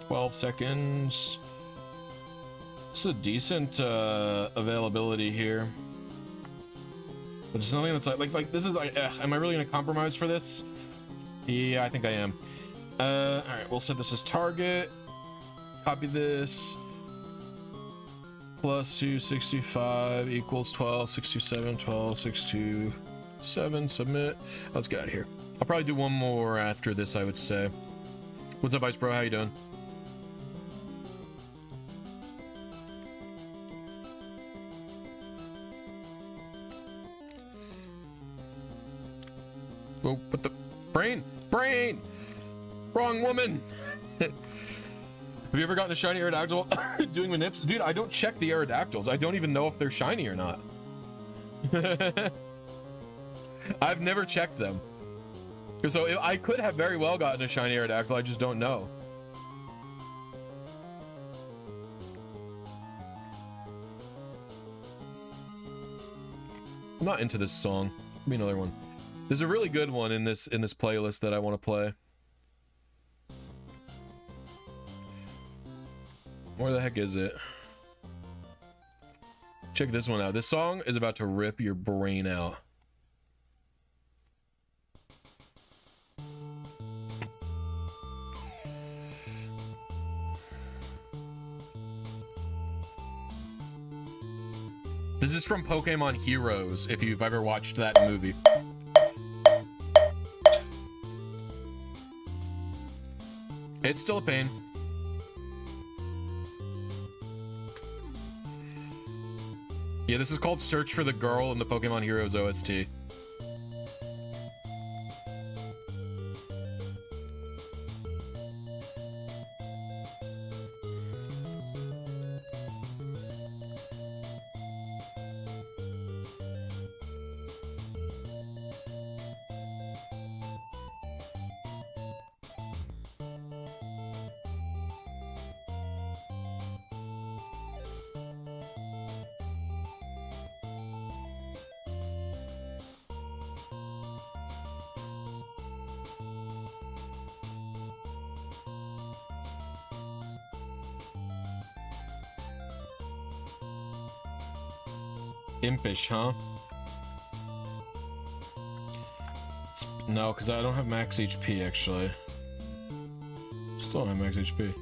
12 seconds. It's a decent availability here. But it's something that's like this is like, am I really gonna compromise for this? Yeah, I think I am. All right, we'll set this as target. Copy this. Plus 265 equals 1267, 12627, submit. Let's get out of here. I'll probably do one more after this, I would say. What's up, Ice Bro? How you doing? Whoa, what the? Brain! Wrong woman! Have you ever gotten a shiny Aerodactyl doing Manips? Dude, I don't check the Aerodactyls. I don't even know if they're shiny or not. I've never checked them. So I could have very well gotten a shiny Aerodactyl, I just don't know. I'm not into this song. Give me another one. There's a really good one in this playlist that I want to play. Where the heck is it? Check this one out. This song is about to rip your brain out. This is from Pokemon Heroes, if you've ever watched that movie. It's still a pain. Yeah, this is called Search for the Girl in the Pokemon Heroes OST. Impish, huh? No, because I don't have max HP, actually. Still don't have max HP.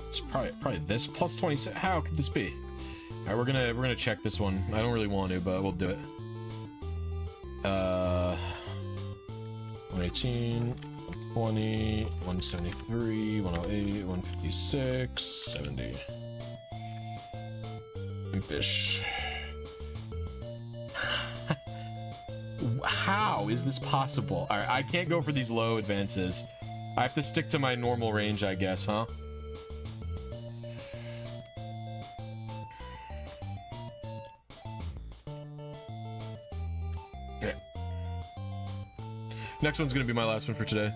It's probably this plus 26. How could this be? All right, we're gonna check this one. I don't really want to, but we'll do it. 118, 120, 173, 108, 156, 70. Impish. How is this possible? All right, I can't go for these low advances. I have to stick to my normal range, I guess, huh? Yeah. Next one's gonna be my last one for today.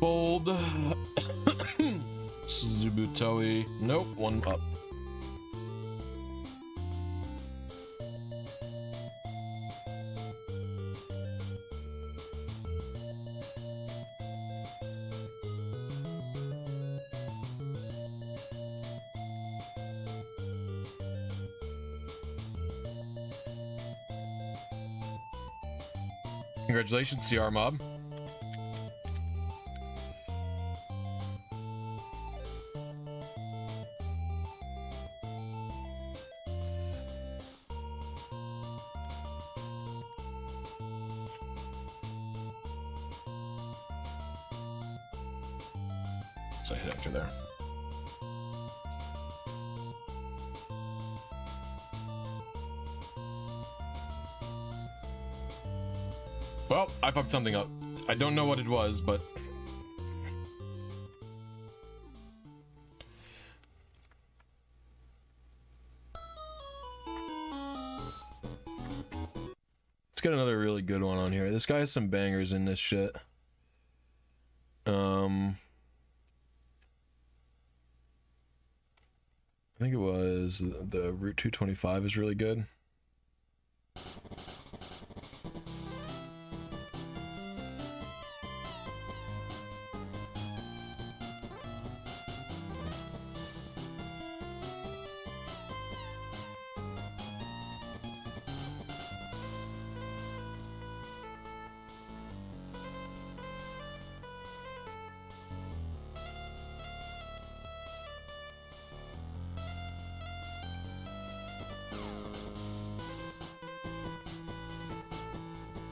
Bold. Zubutoi. Nope, one up. Congratulations, CR Mob. So I hit enter there. Well, I fucked something up. I don't know what it was, but let's get another really good one on here. This guy has some bangers in this shit. I think it was the Route 225 is really good.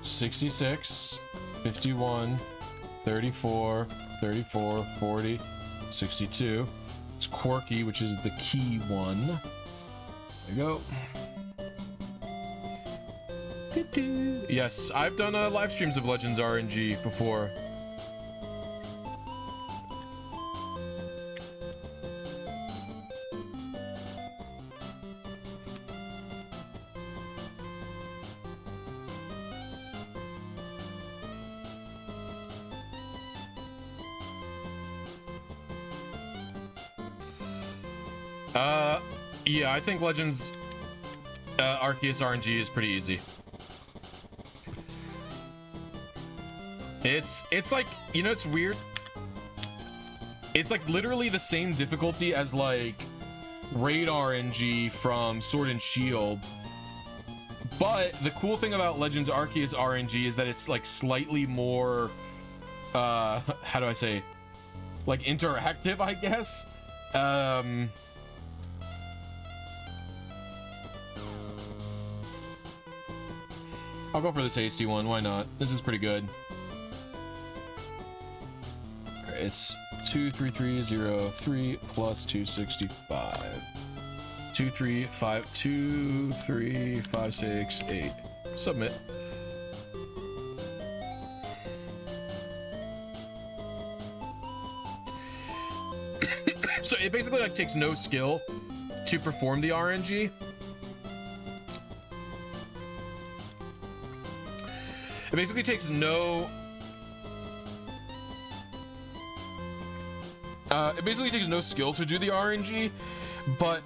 $66, $51, $34, $34, $40, $62. It's quirky, which is the key one. There you go. Yes, I've done live streams of Legends RNG before. Yeah, I think Legends Arceus RNG is pretty easy. It's like, you know, it's weird. It's like literally the same difficulty as like Raid RNG from Sword and Shield. But the cool thing about Legends Arceus RNG is that it's like slightly more, how do I say, like interactive, I guess. I'll go for this hasty one, why not? This is pretty good. Alright, it's 23303 plus 265. 2352356 Submit. So it basically like takes no skill to perform the RNG. It basically takes no skill to do the RNG, but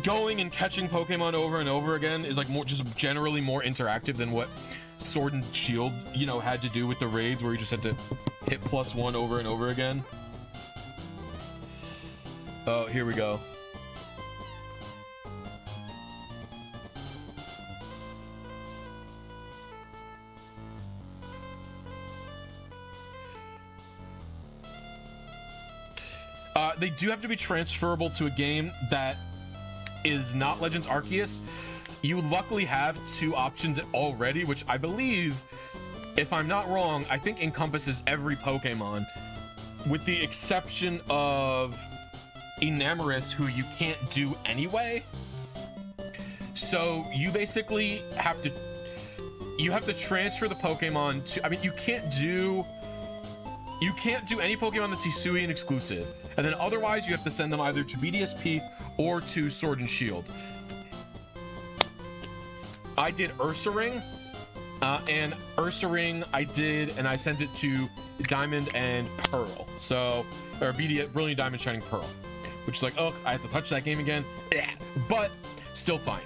going and catching Pokemon over and over again is like more just generally more interactive than what Sword and Shield, you know, had to do with the raids where you just had to hit +1 over and over again. Oh, here we go. They do have to be transferable to a game that is not Legends Arceus. You luckily have 2 options already, which I believe, if I'm not wrong, I think encompasses every Pokemon, with the exception of Enamorus, who you can't do anyway. So you basically have to transfer the Pokemon to, I mean, you can't do any Pokemon that's Hisuian exclusive, and then otherwise you have to send them either to BDSP or to Sword and Shield. I did Ursaring, and Ursaring I sent it to Diamond and Pearl, so, or Brilliant Diamond Shining Pearl, which is like, oh, I have to touch that game again, but still fine.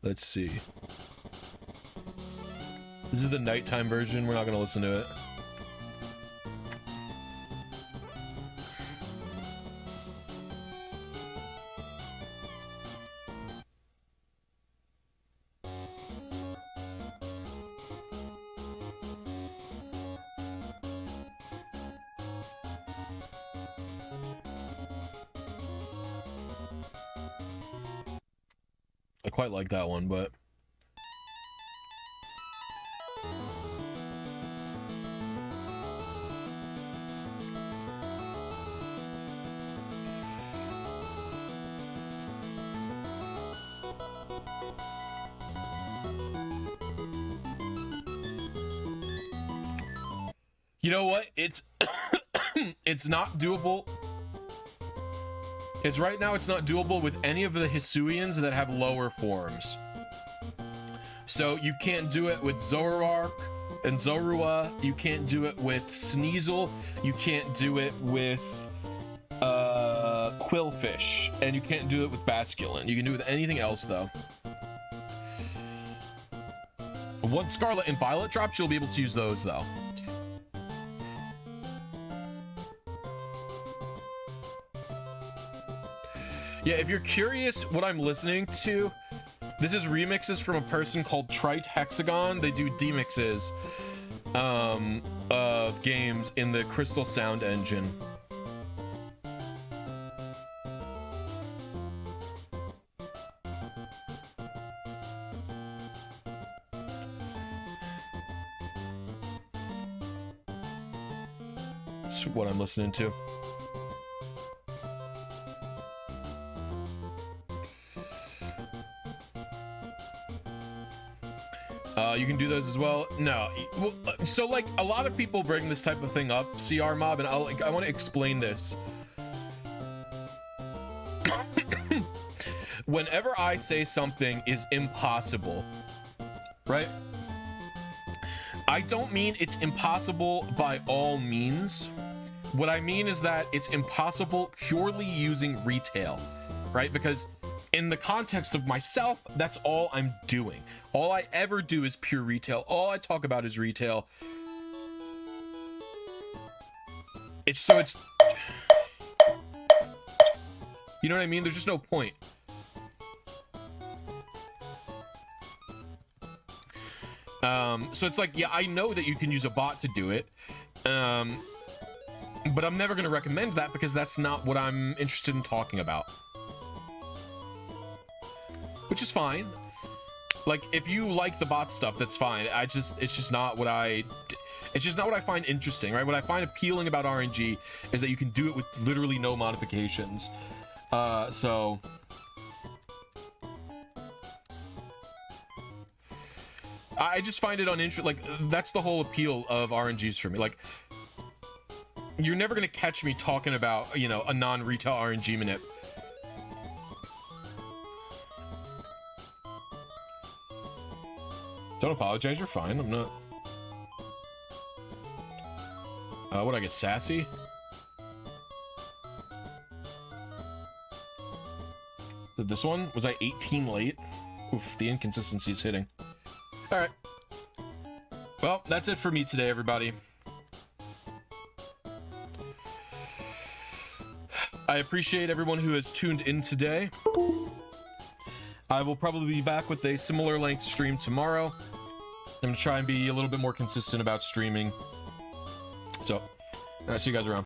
Let's see. This is the nighttime version. We're not gonna listen to it. I quite like that one, but you know what? It's it's not doable. It's right now it's not doable with any of the Hisuians that have lower forms. So you can't do it with Zoroark and Zorua, you can't do it with Sneasel, you can't do it with Quillfish, and you can't do it with Basculin. You can do it with anything else though. Once Scarlet and Violet drops, you'll be able to use those though. Yeah, if you're curious what I'm listening to, this is remixes from a person called Trite Hexagon. They do demixes of games in the Crystal Sound engine. That's what I'm listening to. You can do those as well. No, so like a lot of people bring this type of thing up, CR Mob, and I want to explain this. Whenever I say something is impossible, right? I don't mean it's impossible by all means. What I mean is that it's impossible purely using retail, right? Because in the context of myself, that's all I'm doing. All I ever do is pure retail. All I talk about is retail. It's you know what I mean? There's just no point. So it's like, yeah, I know that you can use a bot to do it. But I'm never going to recommend that because that's not what I'm interested in talking about. Which is fine. Like, if you like the bot stuff, that's fine. It's just not what I find interesting, right? What I find appealing about RNG is that you can do it with literally no modifications. So I just find it uninteresting. Like, that's the whole appeal of RNGs for me. Like, you're never going to catch me talking about, you know, a non-retail RNG manip. Don't apologize, you're fine. I'm not. Would I get sassy? Did this one? Was I 18 late? Oof, the inconsistency is hitting. Alright. Well, that's it for me today, everybody. I appreciate everyone who has tuned in today. I will probably be back with a similar length stream tomorrow. I'm gonna try and be a little bit more consistent about streaming. So, I'll see you guys around.